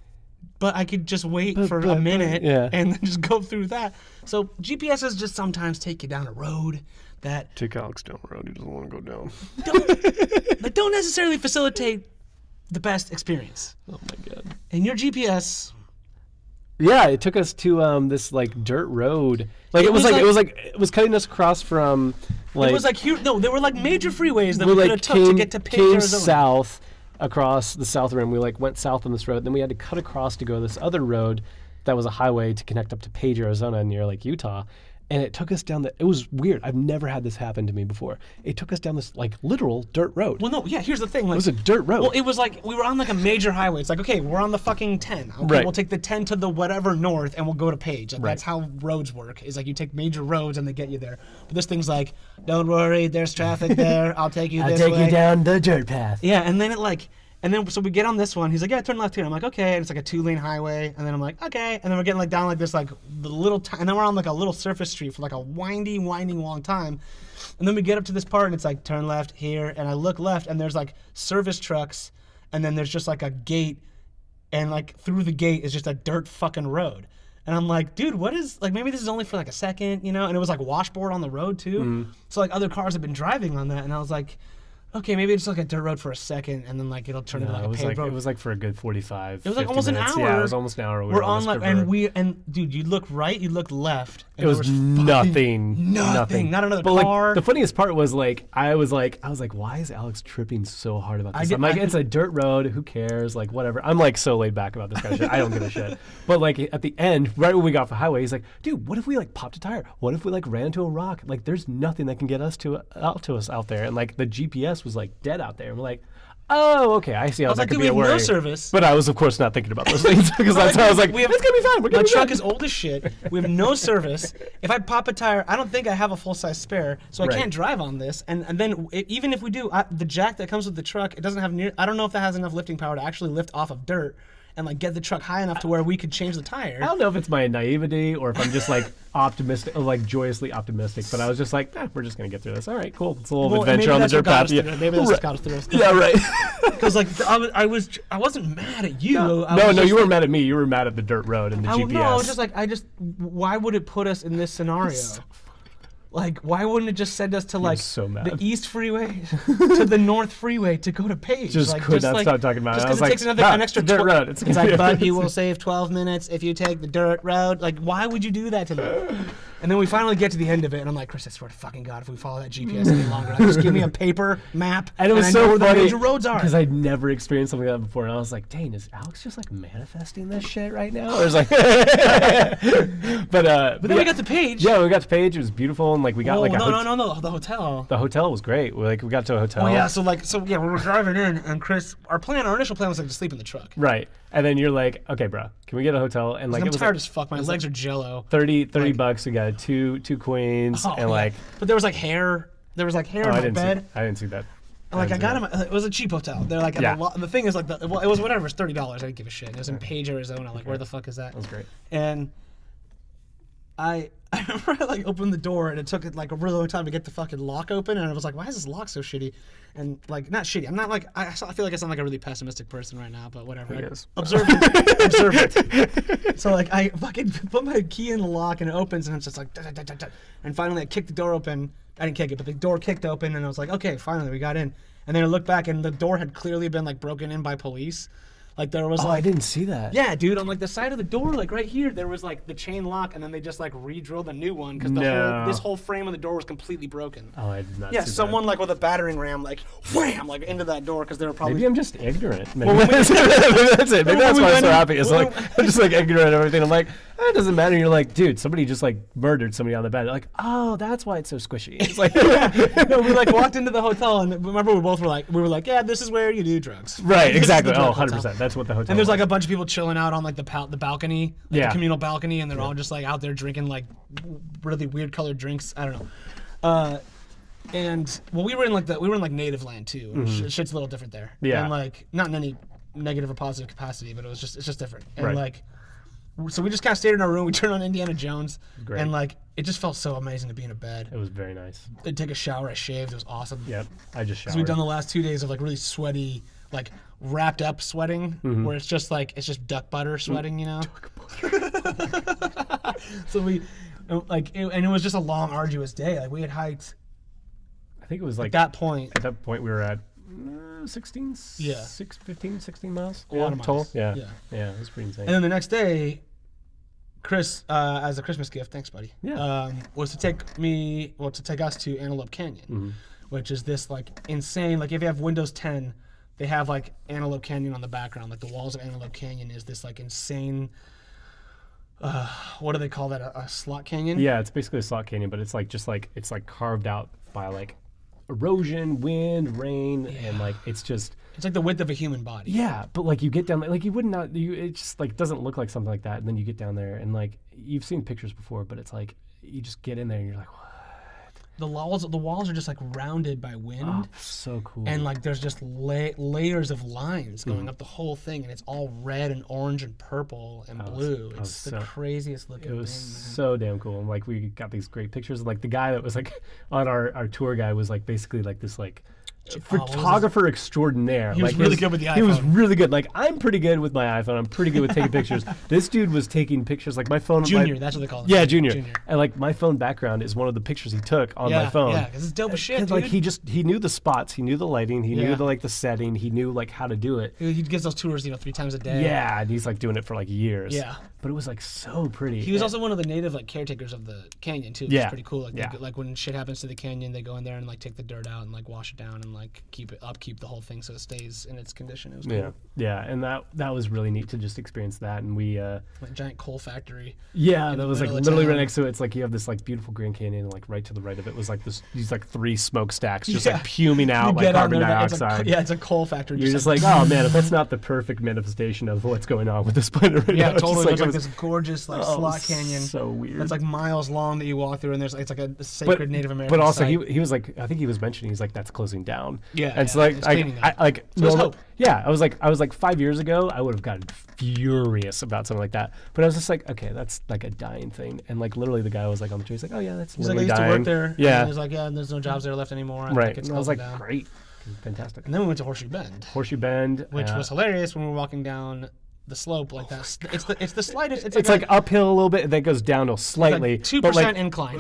but I could just wait for a minute and then just go through that. So GPSs just sometimes take you down a road that Take Aleks down the road. He doesn't want to go down. don't necessarily facilitate the best experience. Oh my god. And your GPS. Yeah, it took us to this like dirt road. Like it was cutting us across from like It was like here. No, there were like major freeways that we we could like have took to get to Page, came Arizona. south across the south rim. We like went south on this road, then we had to cut across to go this other road that was a highway to connect up to Page, Arizona, near like Utah. And it took us down it was weird. I've never had this happen to me before. It took us down this like literal dirt road. Well, no, yeah. Here's the thing. Like, It was a dirt road. Well, it was like we were on like a major highway. It's like, okay, we're on the fucking 10. Okay, Right. we'll take the 10 to the whatever north, and we'll go to Page. Like, Right. That's how roads work. Is like you take major roads and they get you there. But this thing's like, don't worry, there's traffic there. I'll take you this way. down the dirt path. Yeah, and then so we get on this one. He's like, yeah, turn left here. I'm like, okay. And it's like a 2-lane highway. And then I'm like, okay. And then we're getting like down like this like the little and then we're on like a little surface street for like a winding long time. And then we get up to this part and it's like turn left here. And I look left and there's like service trucks. And then there's just like a gate. And like through the gate is just a dirt fucking road. And I'm like, dude, what is like maybe this is only for like a second, you know? And it was like washboard on the road too. So like other cars have been driving on that. And I was like, okay, maybe it's like a dirt road for a second, and then like it'll turn into like a paved road. It was like for a good 45. It was like 50 almost minutes. an hour. Yeah, it was almost an hour. We're on like, and dude, you look right, you look left. And It was there nothing. nothing. Not another but car. Like, the funniest part was like I was like, why is Aleks tripping so hard about this? I'm like, it's a dirt road. Who cares? Like, whatever. I'm like so laid back about this kind of shit. I don't give a shit. But like at the end, right when we got off the highway, he's like, dude, what if we like popped a tire? What if we like ran into a rock? Like, there's nothing that can get us out there. And like the GPS was like dead out there. I'm like, oh, okay, I see how that like, could dude, be a we have worry. no service. But I was, of course, not thinking about those things because that's how I was like, it's gonna be fine. We're gonna My be truck fine. is old as shit. We have no service. If I pop a tire, I don't think I have a full size spare, so I Right. can't drive on this. And then even if we do, the jack that comes with the truck, it doesn't have I don't know if that has enough lifting power to actually lift off of dirt and like get the truck high enough to where we could change the tire. I don't know if it's my naivety or if I'm just like optimistic, or like joyously optimistic. But I was just like, we're just gonna get through this. All right, cool. It's a little adventure on the dirt path. Maybe that's what got us through. Yeah, right. Because like I wasn't mad at you. No, you weren't mad at me. You were mad at the dirt road and the GPS. No, I was just like, why would it put us in this scenario? Like, why wouldn't it just send us to like so mad. the East Freeway to the North Freeway to go to Page? Just like, could not stop talking about it. Just I was because it like, takes an extra dirt road. It's like, but you will save 12 minutes if you take the dirt road. Like, why would you do that to me? And then we finally get to the end of it, and I'm like, Chris, I swear to fucking God, if we follow that GPS any longer, like, just give me a paper map, And it was I so know where the funny major roads are. because I'd never experienced something like that before, and I was like, "Dang, is Aleks just like manifesting this shit right now?" Or it's like, but then we got to Page. Yeah, we got to Page. It was beautiful, and like we got Oh, like a no, the hotel. The hotel was great. We got to a hotel. Oh yeah, so we were driving in, and Chris, our initial plan was like to sleep in the truck. Right, and then you're like, "Okay, bro, can we get a hotel?" And like I'm it was tired like as fuck. My legs are jello. 30 bucks. We got two queens, Oh, and yeah. like, but there was like hair. There was like hair oh, in I my didn't bed. I didn't see that. Like I didn't got see him. It was a cheap hotel. They're like, Yeah. the thing is like, it was whatever. It was $30. I didn't give a shit. It was in Page, Arizona. Like, where the fuck is that? That was great. And I remember I like opened the door and it took like a really long time to get the fucking lock open, and I was like, why is this lock so shitty? And like, not shitty. I'm not like I feel like I sound like a really pessimistic person right now, but whatever. He is. Observant. So like I fucking put my key in the lock and it opens, and it's just like da, da, da, da, da. And finally I kicked the door open. I didn't kick it, but the door kicked open, and I was like, okay, finally we got in. And then I looked back, and the door had clearly been like broken in by police. Like there was Oh, like I didn't see that. yeah, dude, on like the side of the door, like right here, there was like the chain lock, and then they just like re-drilled a new one because this whole frame of the door was completely broken. Oh, I did not. Yeah, see someone that. like with a battering ram, like wham, like into that door because they were probably. Maybe I'm just ignorant. Maybe, Well, that's it. Maybe that's why I'm so happy. It's when like I'm just like ignorant and everything. I'm like, it doesn't matter. You're like, dude, somebody just like murdered somebody on the bed. Like, oh, that's why it's so squishy. It's like, No, we like walked into the hotel, and remember we were like, yeah, this is where you do drugs. right, This is the exactly. Oh, drug hotel. 100%. That's what the hotel. And there's like was. a bunch of people chilling out on like the balcony, like Yeah. the communal balcony, and they're all just like out there drinking like really weird colored drinks. I don't know. And well, we were in like native land too. And shit's a little different there. Yeah. And like not in any negative or positive capacity, but it's just different. And Right. like, so we just kind of stayed in our room. We turned on Indiana Jones, Great. and like it just felt so amazing to be in a bed. It was very nice. I'd take a shower. I shaved. It was awesome. Yep. I just showered. Because we've done the last 2 days of like really sweaty, like wrapped up sweating, where it's just duck butter sweating, you know. So we, like, and it was just a long, arduous day. Like we had hiked think it was like that point. At that point, we were at 16, Yeah. 15, 16 miles. A lot of total. miles. Yeah. Yeah. Yeah, it was pretty insane. And then the next day, Chris, as a Christmas gift, thanks, buddy. Yeah. Was to take us to Antelope Canyon, which is this like insane. Like if you have Windows 10, they have like Antelope Canyon on the background. Like the walls of Antelope Canyon is this like insane. What do they call that? A slot canyon? Yeah, it's basically a slot canyon, but it's like it's like carved out by like erosion, wind, rain, and like it's like the width of a human body. Yeah, but like you get down like you would not it just like doesn't look like something like that, and then you get down there and like you've seen pictures before, but it's like you just get in there and you're like, what? The walls are just like rounded by wind. Oh, so cool. And like there's just layers of lines going up the whole thing, and it's all red and orange and purple and blue. It's the craziest looking thing. It was so damn cool. And like we got these great pictures. Like the guy that was like on our tour guide was like basically like this like photographer extraordinaire. He was really good with the iPhone. He was really good. Like I'm pretty good with my iPhone. I'm pretty good with taking pictures. This dude was taking pictures. Like my phone. Junior, that's what they call it. Yeah, Junior. And like my phone background is one of the pictures he took on my phone. Yeah, because it's dope as shit, dude. Like he knew the spots, he knew the lighting, he knew the setting, he knew like how to do it. He gets those tours 3 times a day. Yeah, and he's like doing it for like years. Yeah. But it was like so pretty. He was also one of the native like caretakers of the canyon too. Which is pretty cool. Like like when shit happens to the canyon, they go in there and like take the dirt out and like wash it down and like upkeep the whole thing so it stays in its condition. It was cool. Yeah, and that was really neat to just experience that. And we like giant coal factory. Yeah, that was like literally right next to it. It's like you have this like beautiful Grand Canyon, and like right to the right of it was like these like 3 smokestacks just like fuming out like carbon dioxide. It's a coal factory. You're just like, oh man, if that's not the perfect manifestation of what's going on with this planet right now. Yeah, totally. There's like this gorgeous like slot canyon. So weird. It's like miles long that you walk through, and it's like a sacred Native American. But also site. he was like, I think he was mentioning he's like that's closing down. Yeah, and so like there's hope. Yeah, I was like 5 years ago I would have gotten furious about something like that, but I was just like, okay, that's like a dying thing, and like literally the guy was like on the tree, he's like, oh yeah, that's he's literally like, I used dying. to work there. Yeah, and he's like, yeah, and there's no jobs there left anymore. Right, and I was like, down. Great, fantastic. And then we went to Horseshoe Bend. Horseshoe Bend, which was hilarious when we were walking down the slope like that. It's the slightest. It's like uphill a little bit, and then it goes downhill slightly. Like 2% incline.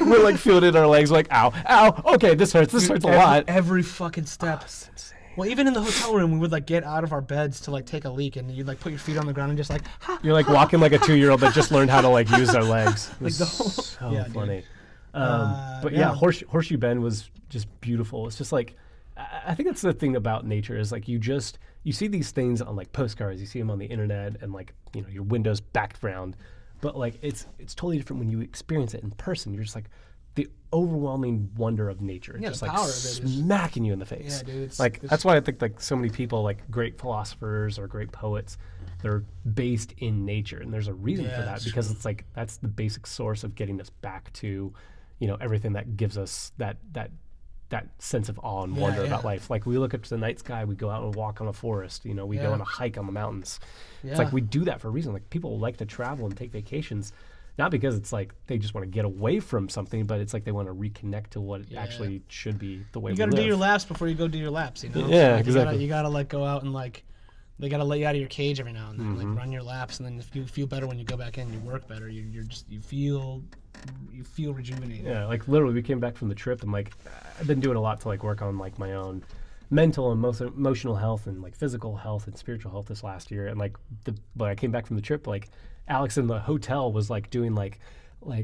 We're like feeling it in our legs, like ow, okay, this hurts. This hurts a lot. Every fucking step. That's insane. Well, even in the hotel room, we would like get out of our beds to like take a leak, and you'd like put your feet on the ground and just like. You're like walking like a 2-year-old that just learned how to like use their legs. Like the whole. So funny. But Horseshoe Bend was just beautiful. It's just like, I think that's the thing about nature is like you see these things on like postcards, you see them on the internet and like your Windows background, but like it's totally different when you experience it in person. You're just like. The overwhelming wonder of nature, just the like power of it is smacking you in the face. Yeah, dude. That's why I think like so many people, like great philosophers or great poets, they're based in nature, and there's a reason for that because it's like that's the basic source of getting us back to, everything that gives us that sense of awe and wonder about life. Like we look up to the night sky, we go out and walk on a forest. We go on a hike on the mountains. Yeah. It's like we do that for a reason. Like people like to travel and take vacations. Not because it's like they just want to get away from something, but it's like they want to reconnect to what it actually should be the way we live. You got to do your laps before you go do your laps, Yeah, like exactly. You got to like go out and like they got to let you out of your cage every now and then, like run your laps, and then if you feel better when you go back in, you work better. You feel rejuvenated. Yeah, like literally, we came back from the trip, and like I've been doing a lot to like work on like my own mental and emotional health and like physical health and spiritual health this last year, and like when I came back from the trip, like. Aleks in the hotel was like doing like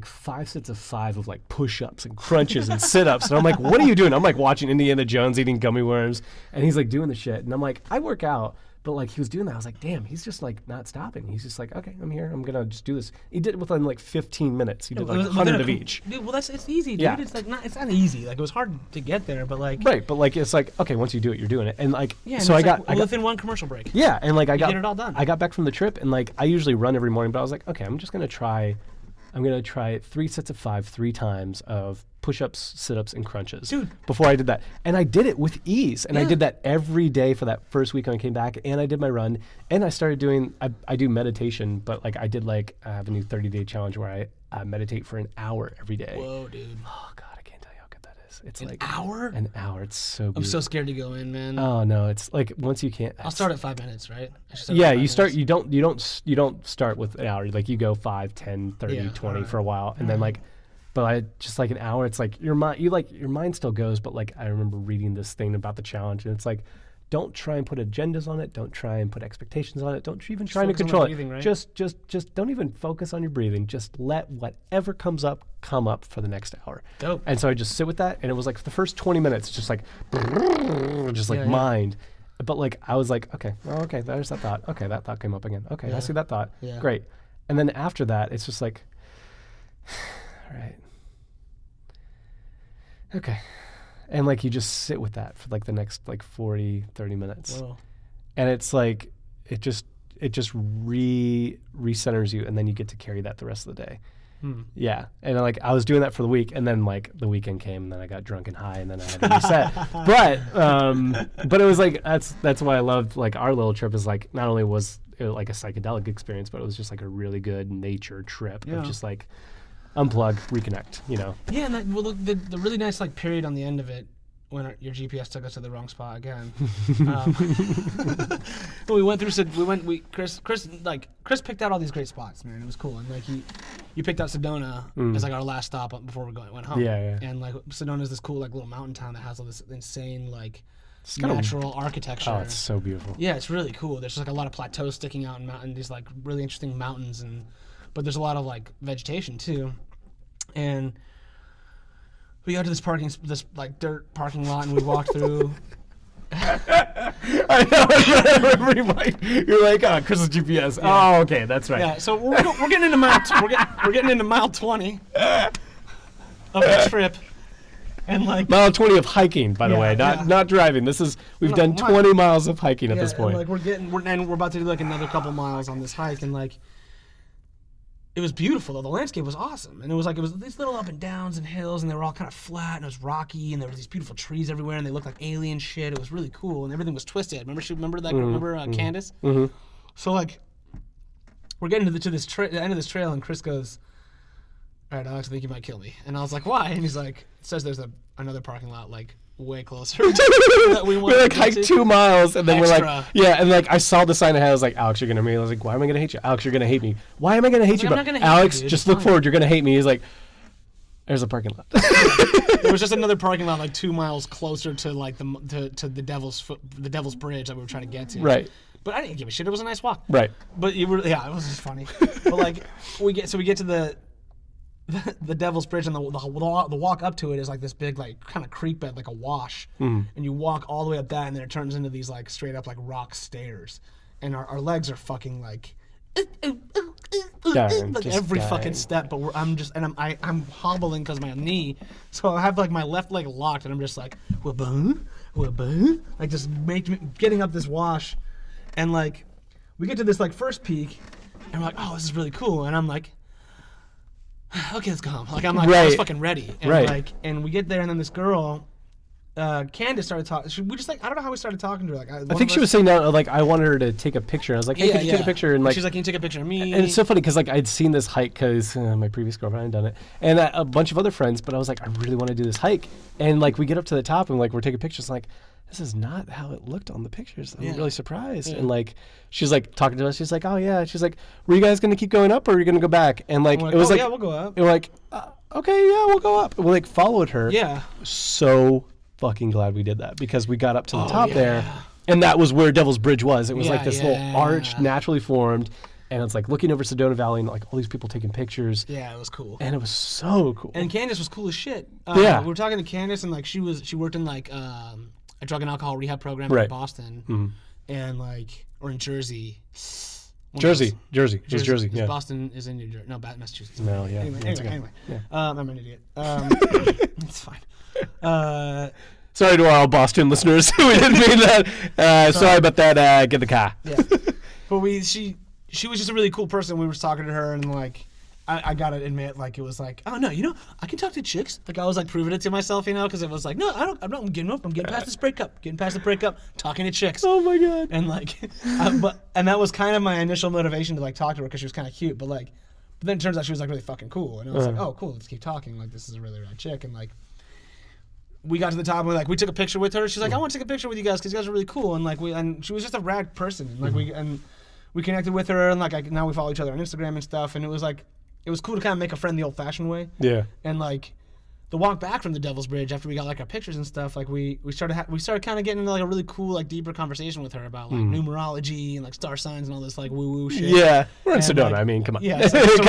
5 sets of 5 of like push-ups and crunches and sit-ups, and I'm like, what are you doing? I'm like watching Indiana Jones eating gummy worms, and he's like doing the shit, and I'm like, I work out, but like he was doing that. I was like, damn, he's just like not stopping. He's just like, okay, I'm here. I'm gonna just do this. He did it within like 15 minutes. He did like 100 of each. Dude, well, it's easy, dude. Yeah. It's not easy. Like it was hard to get there, but like right. But like it's like okay, once you do it, you're doing it, and like so I got within one commercial break. Yeah, and like I got it all done. I got back from the trip, and like I usually run every morning, but I was like, okay, I'm gonna try 3 sets of 5 3 times of push-ups, sit-ups, and crunches. Dude. Before I did that. And I did it with ease. And I did that every day for that first week when I came back. And I did my run. And I started doing, I do meditation, but like I did like, I have a new 30-day challenge where I meditate for an hour every day. Whoa, dude. Oh, God, I can't tell you how good that is. It's an like hour? An hour. It's so good. I'm so scared to go in, man. Oh, no. It's like once you can't. I'll start at 5 minutes, right? Yeah, you start, you don't start with an hour. Like you go 5, 10, 30, 20 for a while. And then like, But I just like an hour, it's like your mind still goes, but like I remember reading this thing about the challenge, and it's like, don't try and put agendas on it. Don't try and put expectations on it. Don't even try to control breathing, it. right? Just don't even focus on your breathing. Just let whatever comes up come up for the next hour. Dope. And so I just sit with that, and it was like for the first 20 minutes, just like mind. But like I was like, okay, there's that thought. Okay, that thought came up again. Okay, I see that thought. Yeah. Great. And then after that, it's just like, all right. Okay. And like you just sit with that for like the next like 40, 30 minutes. Whoa. And it's like it just recenters you, and then you get to carry that the rest of the day. Yeah. And like I was doing that for the week, and then like the weekend came, and then I got drunk and high, and then I had to reset. But it was like that's why I loved like our little trip is like not only was it like a psychedelic experience, but it was just like a really good nature trip of just like unplug, reconnect, you know. Yeah, and the really nice like period on the end of it when your GPS took us to the wrong spot again. But we went through. Chris picked out all these great spots, man. It was cool, and like you picked out Sedona as like our last stop before we went home. Yeah. And like Sedona is this cool like little mountain town that has all this insane like It's kinda- natural architecture. Oh, it's so beautiful. Yeah, it's really cool. There's just like a lot of plateaus sticking out and these like really interesting mountains, but there's a lot of like vegetation too. And we got to this like dirt parking lot, and we walked through. I know. I remember you're like, oh, Chris's GPS. Yeah. Oh, okay, that's right. Yeah, so we're getting into we're getting into mile 20 of the trip, and like Mile 20 of hiking, by the way, not driving. We've done 20 miles of hiking at this point. And like we're about to do like another couple miles on this hike, and like it was beautiful though. The landscape was awesome, and it was these little up and downs and hills, and they were all kind of flat, and it was rocky, and there were these beautiful trees everywhere, and they looked like alien shit. It was really cool, and everything was twisted. Remember Candace? Mm-hmm. So like we're getting to the end of this trail, and Chris goes, "All right, Alex, I think you might kill me." And I was like, "Why?" And he's like, "It says there's another parking lot like way closer." We like hiked 2 miles, and then we're like, and like I saw the sign ahead. I was like, Alex, you're gonna hate me. I was like, why am I gonna hate you? Alex, you're gonna hate me. Why am I gonna hate you? I'm not gonna hate Alex, you, dude. just It's look fine. forward. You're gonna hate me. He's like, there's a parking lot. There was just another parking lot like 2 miles closer to like to the Devil's Bridge that we were trying to get to. Right. But I didn't give a shit. It was a nice walk. Right. But it was just funny. But like we get to the Devil's Bridge, and the walk up to it is like this big like kind of creek bed, like a wash, and you walk all the way up that, and then it turns into these like straight up like rock stairs, and our legs are fucking like like every fucking step. But I'm hobbling because my knee, so I have like my left leg locked, and I'm just like like just getting up this wash, and like we get to this like first peak, and we're like, oh, this is really cool, and I'm like, okay, let's go home. Like I'm like I was fucking ready, and and we get there, and then this girl, Candace started talking. We just like I don't know how we started talking to her. Like I think she was saying that like I wanted her to take a picture. I was like, hey, can you take a picture? And like she's like, can you take a picture of me? And it's so funny because like I'd seen this hike because my previous girlfriend had done it, and a bunch of other friends. But I was like, I really want to do this hike, and like we get up to the top, and like we're taking pictures. Like this is not how it looked on the pictures. I'm really surprised. And like she's like talking to us. She's like, oh yeah. She's like, were you guys gonna keep going up or are you gonna go back? And like it was like, yeah, we'll go up. And we're like, okay, yeah, we'll go up. And we like followed her. Yeah. So fucking glad we did that because we got up to the top there, and that was where Devil's Bridge was. It was like this little arch naturally formed, and it's like looking over Sedona Valley and like all these people taking pictures. Yeah, it was cool. And it was so cool. And Candace was cool as shit. We were talking to Candace, and like she worked in like a drug and alcohol rehab program in Boston, and like or in Jersey. Jersey. It was Jersey. Yeah. Boston is in New Jersey. No, Massachusetts. No, yeah. Anyway. Yeah. I'm an idiot. It's fine. Sorry to our Boston listeners. We didn't mean that. Sorry about that. Get the car. Yeah. But she was just a really cool person. We were talking to her, and like I gotta admit, like it was like, oh no, I can talk to chicks. Like I was like proving it to myself, because it was like, no, I'm not giving up. I'm getting past this breakup. Talking to chicks. Oh my god. And like, and that was kind of my initial motivation to like talk to her because she was kind of cute. But then it turns out she was like really fucking cool, and I was like, oh cool, let's keep talking. Like this is a really rad chick, and like. We got to the top and we took a picture with her. She's like, I want to take a picture with you guys because you guys are really cool. And she was just a rad person. And like we connected with her, and like now we follow each other on Instagram and stuff. And it was like it was cool to kind of make a friend the old-fashioned way. Yeah. And like the walk back from the Devil's Bridge after we got like our pictures and stuff, like we started kind of getting into like a really cool like deeper conversation with her about like numerology and like star signs and all this like woo-woo shit. Yeah, we're in And, Sedona. like, I mean, come on. Yeah, it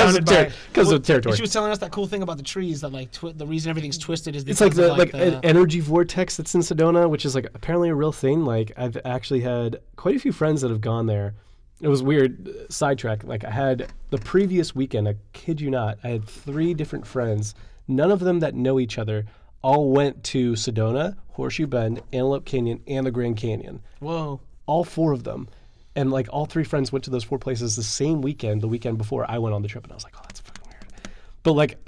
comes with territory. She was telling us that cool thing about the trees that like the reason everything's twisted is It's because like of, an energy vortex that's in Sedona, which is like apparently a real thing. Like I've actually had quite a few friends that have gone there. It was weird, sidetrack. Like I had the previous weekend, I kid you not, I had 3 different friends, none of them that know each other, all went to Sedona, Horseshoe Bend, Antelope Canyon, and the Grand Canyon. Whoa. All 4 of them. And like all 3 friends went to those 4 places the same weekend, the weekend before I went on the trip. And I was like, oh, that's fucking weird. But like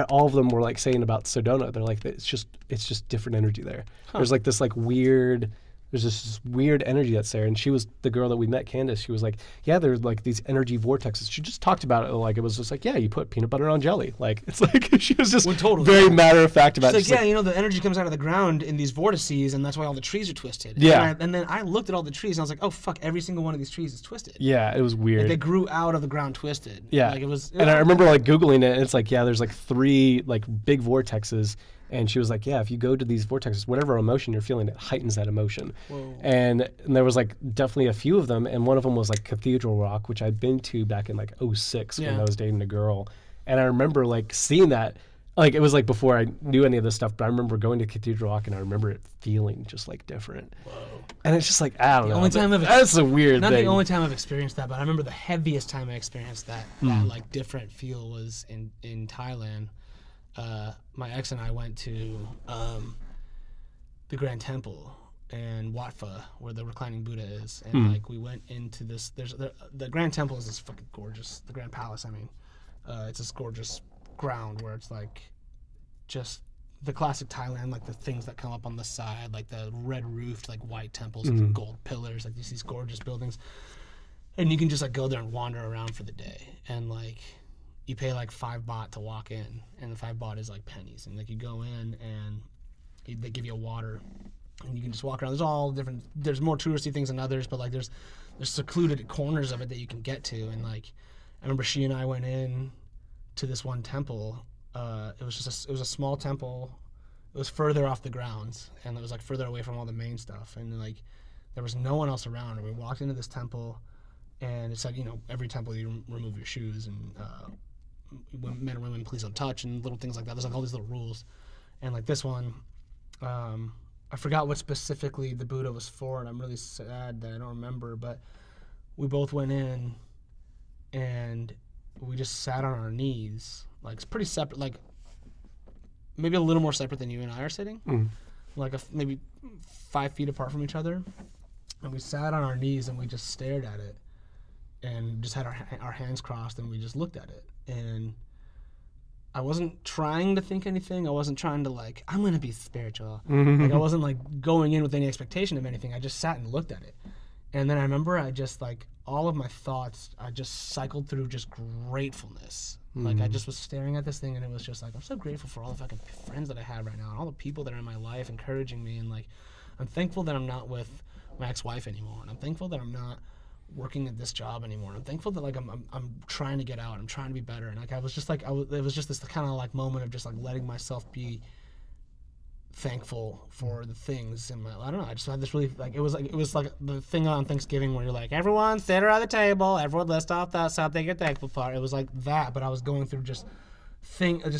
all of them were like saying about Sedona, they're like, it's just different energy there. There's like this like weird... There's this weird energy that's there. And she was the girl that we met, Candace. She was like, yeah, there's like these energy vortexes. She just talked about it like it was just like, yeah, you put peanut butter on jelly. Like, it's like, she was just very matter of fact about it. She's like, yeah, the energy comes out of the ground in these vortices, and that's why all the trees are twisted. Yeah. And then I looked at all the trees, and I was like, oh, fuck, every single one of these trees is twisted. Yeah, it was weird. Like, they grew out of the ground twisted. Yeah. Like, it was... And I remember like Googling it, and it's like, yeah, there's like 3 like big vortexes. And she was like, yeah, if you go to these vortexes, whatever emotion you're feeling, it heightens that emotion. Whoa. And there was like definitely a few of them. And one of them was like Cathedral Rock, which I'd been to back in like 06 when I was dating a girl. And I remember like seeing that, like it was like before I knew any of this stuff, but I remember going to Cathedral Rock and I remember it feeling just like different. Whoa. And it's just like, I don't know. That's a weird Not thing. the only time I've experienced that, but I remember the heaviest time I experienced that like different feel was in Thailand. My ex and I went to the Grand Temple and Wat Pho, where the reclining Buddha is, and like we went into this. The Grand Temple is this fucking gorgeous. The Grand Palace, I mean, it's this gorgeous ground where it's like just the classic Thailand, like the things that come up on the side, like the red roofed, like white temples with the gold pillars, like these gorgeous buildings, and you can just like go there and wander around for the day, and like. You pay like 5 baht to walk in, and the 5 baht is like pennies. And like you go in, and they give you a water, and you can just walk around. There's all different. There's more touristy things than others, but like there's secluded corners of it that you can get to. And like I remember she and I went in to this one temple. It was a small temple. It was further off the grounds, and it was like further away from all the main stuff. And like there was no one else around. And we walked into this temple, and it said, every temple you remove your shoes and. Men and women, please don't touch, and little things like that. There's like all these little rules, and like this one, I forgot what specifically the Buddha was for, and I'm really sad that I don't remember. But we both went in, and we just sat on our knees, like it's pretty separate, like maybe a little more separate than you and I are sitting, like maybe 5 feet apart from each other, and we sat on our knees and we just stared at it, and just had our hands crossed, and we just looked at it. And I wasn't trying to think anything. I wasn't trying to like, I'm going to be spiritual. Like I wasn't like going in with any expectation of anything. I just sat and looked at it. And then I remember I just like, all of my thoughts, I just cycled through just gratefulness. Like I just was staring at this thing, and it was just like, I'm so grateful for all the fucking friends that I have right now, and all the people that are in my life encouraging me. And like, I'm thankful that I'm not with my ex-wife anymore. And I'm thankful that I'm not working at this job anymore. I'm thankful that like I'm trying to get out. I'm trying to be better. And like I was just like it was just this kind of like moment of just like letting myself be thankful for the things in my. I don't know. I just had this really like it was like the thing on Thanksgiving where you're like, everyone sit around the table, everyone list off that something you're thankful for. It was like that, but I was going through just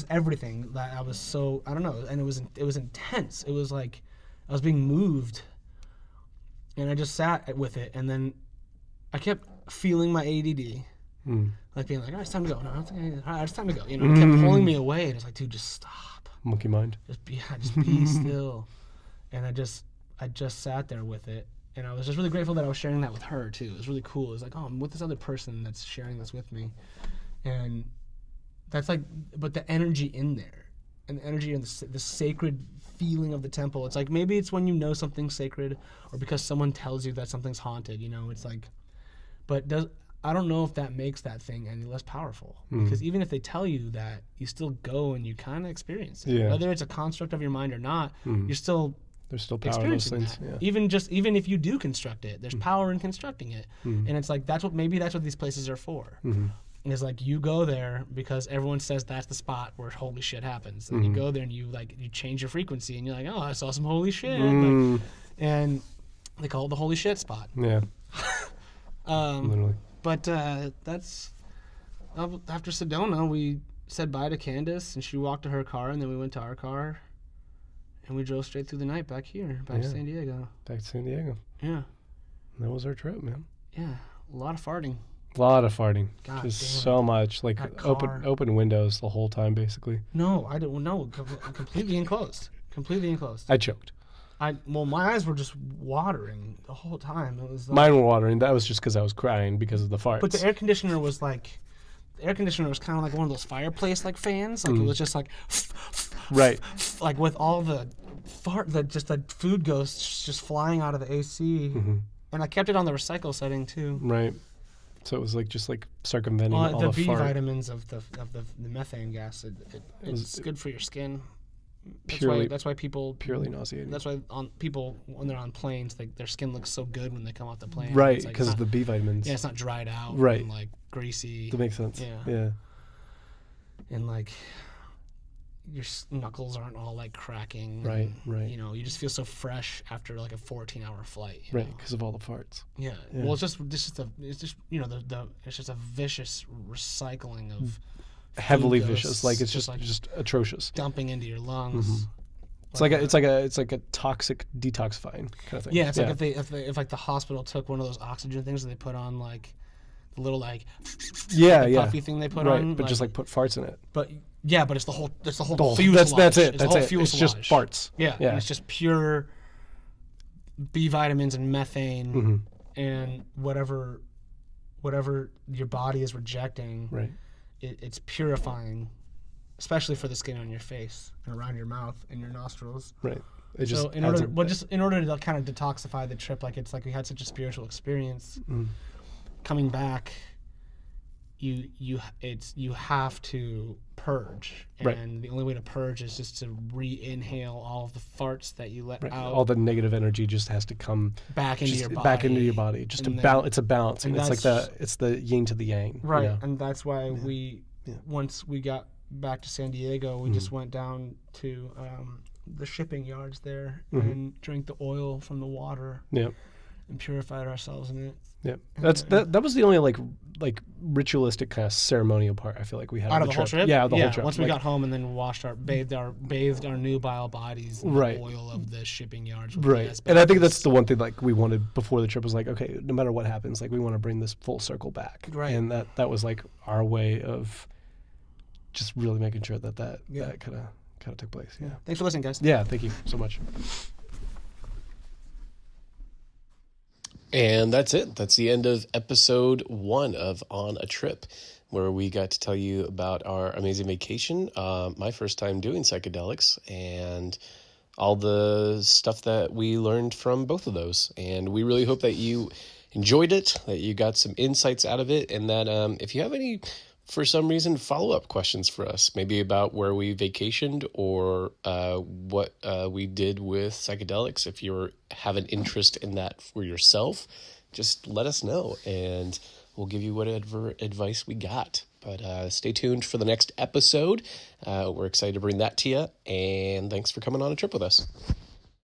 everything that I was so I don't know, and it was intense. It was like I was being moved, and I just sat with it, and then. I kept feeling my ADD, like being like, all right, it's time to go. No, all right, it's time to go. It kept pulling me away, and it's like, dude, just stop. Monkey mind. Just be still. And I just sat there with it, and I was just really grateful that I was sharing that with her too. It was really cool. It was like, oh, I'm with this other person that's sharing this with me, and that's like, but the energy in there, and the energy and the sacred feeling of the temple. It's like maybe it's when you know something's sacred, or because someone tells you that something's haunted. It's like. But I don't know if that makes that thing any less powerful. Because even if they tell you that, you still go and you kind of experience it. Yeah. Whether it's a construct of your mind or not, you're still there's still power in those things. That. Yeah. Even if you do construct it, there's power in constructing it. And it's like that's what these places are for. is like you go there because everyone says that's the spot where holy shit happens. And you go there and you change your frequency and you're like, oh, I saw some holy shit. Like, and they call it the holy shit spot. Yeah. Literally. But that's after Sedona, we said bye to Candace and she walked to her car and then we went to our car and we drove straight through the night back here, back to San Diego. Back to San Diego. Yeah. That was our trip, man. Yeah. A lot of farting. A lot of farting. God just damn. so much. Like open windows the whole time, basically. No, I didn't. No, completely enclosed. Completely enclosed. I choked. My eyes were just watering the whole time. It was like, Mine were watering. That was just because I was crying because of the farts. but the air conditioner was kind of like one of those fireplace like fans. Like it was just like right. like with all the just the food ghosts just flying out of the AC. And I kept it on the recycle setting too. Right. So it was like just like circumventing all the the B fart. vitamins of the methane gas. It's good for your skin. That's why people purely nauseating. That's why people when they're on planes, their skin looks so good when they come off the plane. Right, It's like because of the B vitamins. Yeah, it's not dried out. Right. And like greasy. That makes sense. Yeah. And like your knuckles aren't all like cracking. Right, and, right. You know, you just feel so fresh after like a 14-hour flight. Right, because of all the farts. Yeah. Well, it's just you know it's just a vicious recycling of Heavily food vicious. ghosts, Like it's just atrocious. dumping into your lungs. It's like a toxic detoxifying kind of thing. Yeah, it's like if like the hospital took one of those oxygen things that they put on like the little like puffy thing they put on, but just like put farts in it. But it's the whole fuselage. That's it. It's That's the whole it. It's just fuselage. farts. Yeah, and it's just pure B vitamins and methane and whatever your body is rejecting. Right. It's purifying, especially for the skin on your face and around your mouth and your nostrils. Right. In order to kind of detoxify the trip, like it's like we had such a spiritual experience. Coming back, you have to purge, and the only way to purge is just to re-inhale all of the farts that you let out. All the negative energy just has to come back into your body. Back into your body. Just it's a balance. And it's like it's the yin to the yang. Right. You know? And that's why once we got back to San Diego, we just went down to the shipping yards there and drank the oil from the water. Yep. And purified ourselves in it. Yeah, that was the only like ritualistic kind of ceremonial part I feel like we had out on of the whole trip. Yeah, the whole trip. Once we got home and then bathed our nubile bodies in the oil of the shipping yards. Right, and I think that's the one thing like we wanted before the trip was like, okay, no matter what happens, like we want to bring this full circle back. Right, and that was like our way of just really making sure that kind of took place. Yeah. Thanks for listening, guys. Yeah, thank you so much. And that's it. That's the end of episode 1 of On a Trip, where we got to tell you about our amazing vacation, my first time doing psychedelics, and all the stuff that we learned from both of those. And we really hope that you enjoyed it, that you got some insights out of it, and that if you have any, for some reason, follow-up questions for us, maybe about where we vacationed or what we did with psychedelics. If you have an interest in that for yourself, just let us know, and we'll give you whatever advice we got. But stay tuned for the next episode. We're excited to bring that to you, and thanks for coming on a trip with us.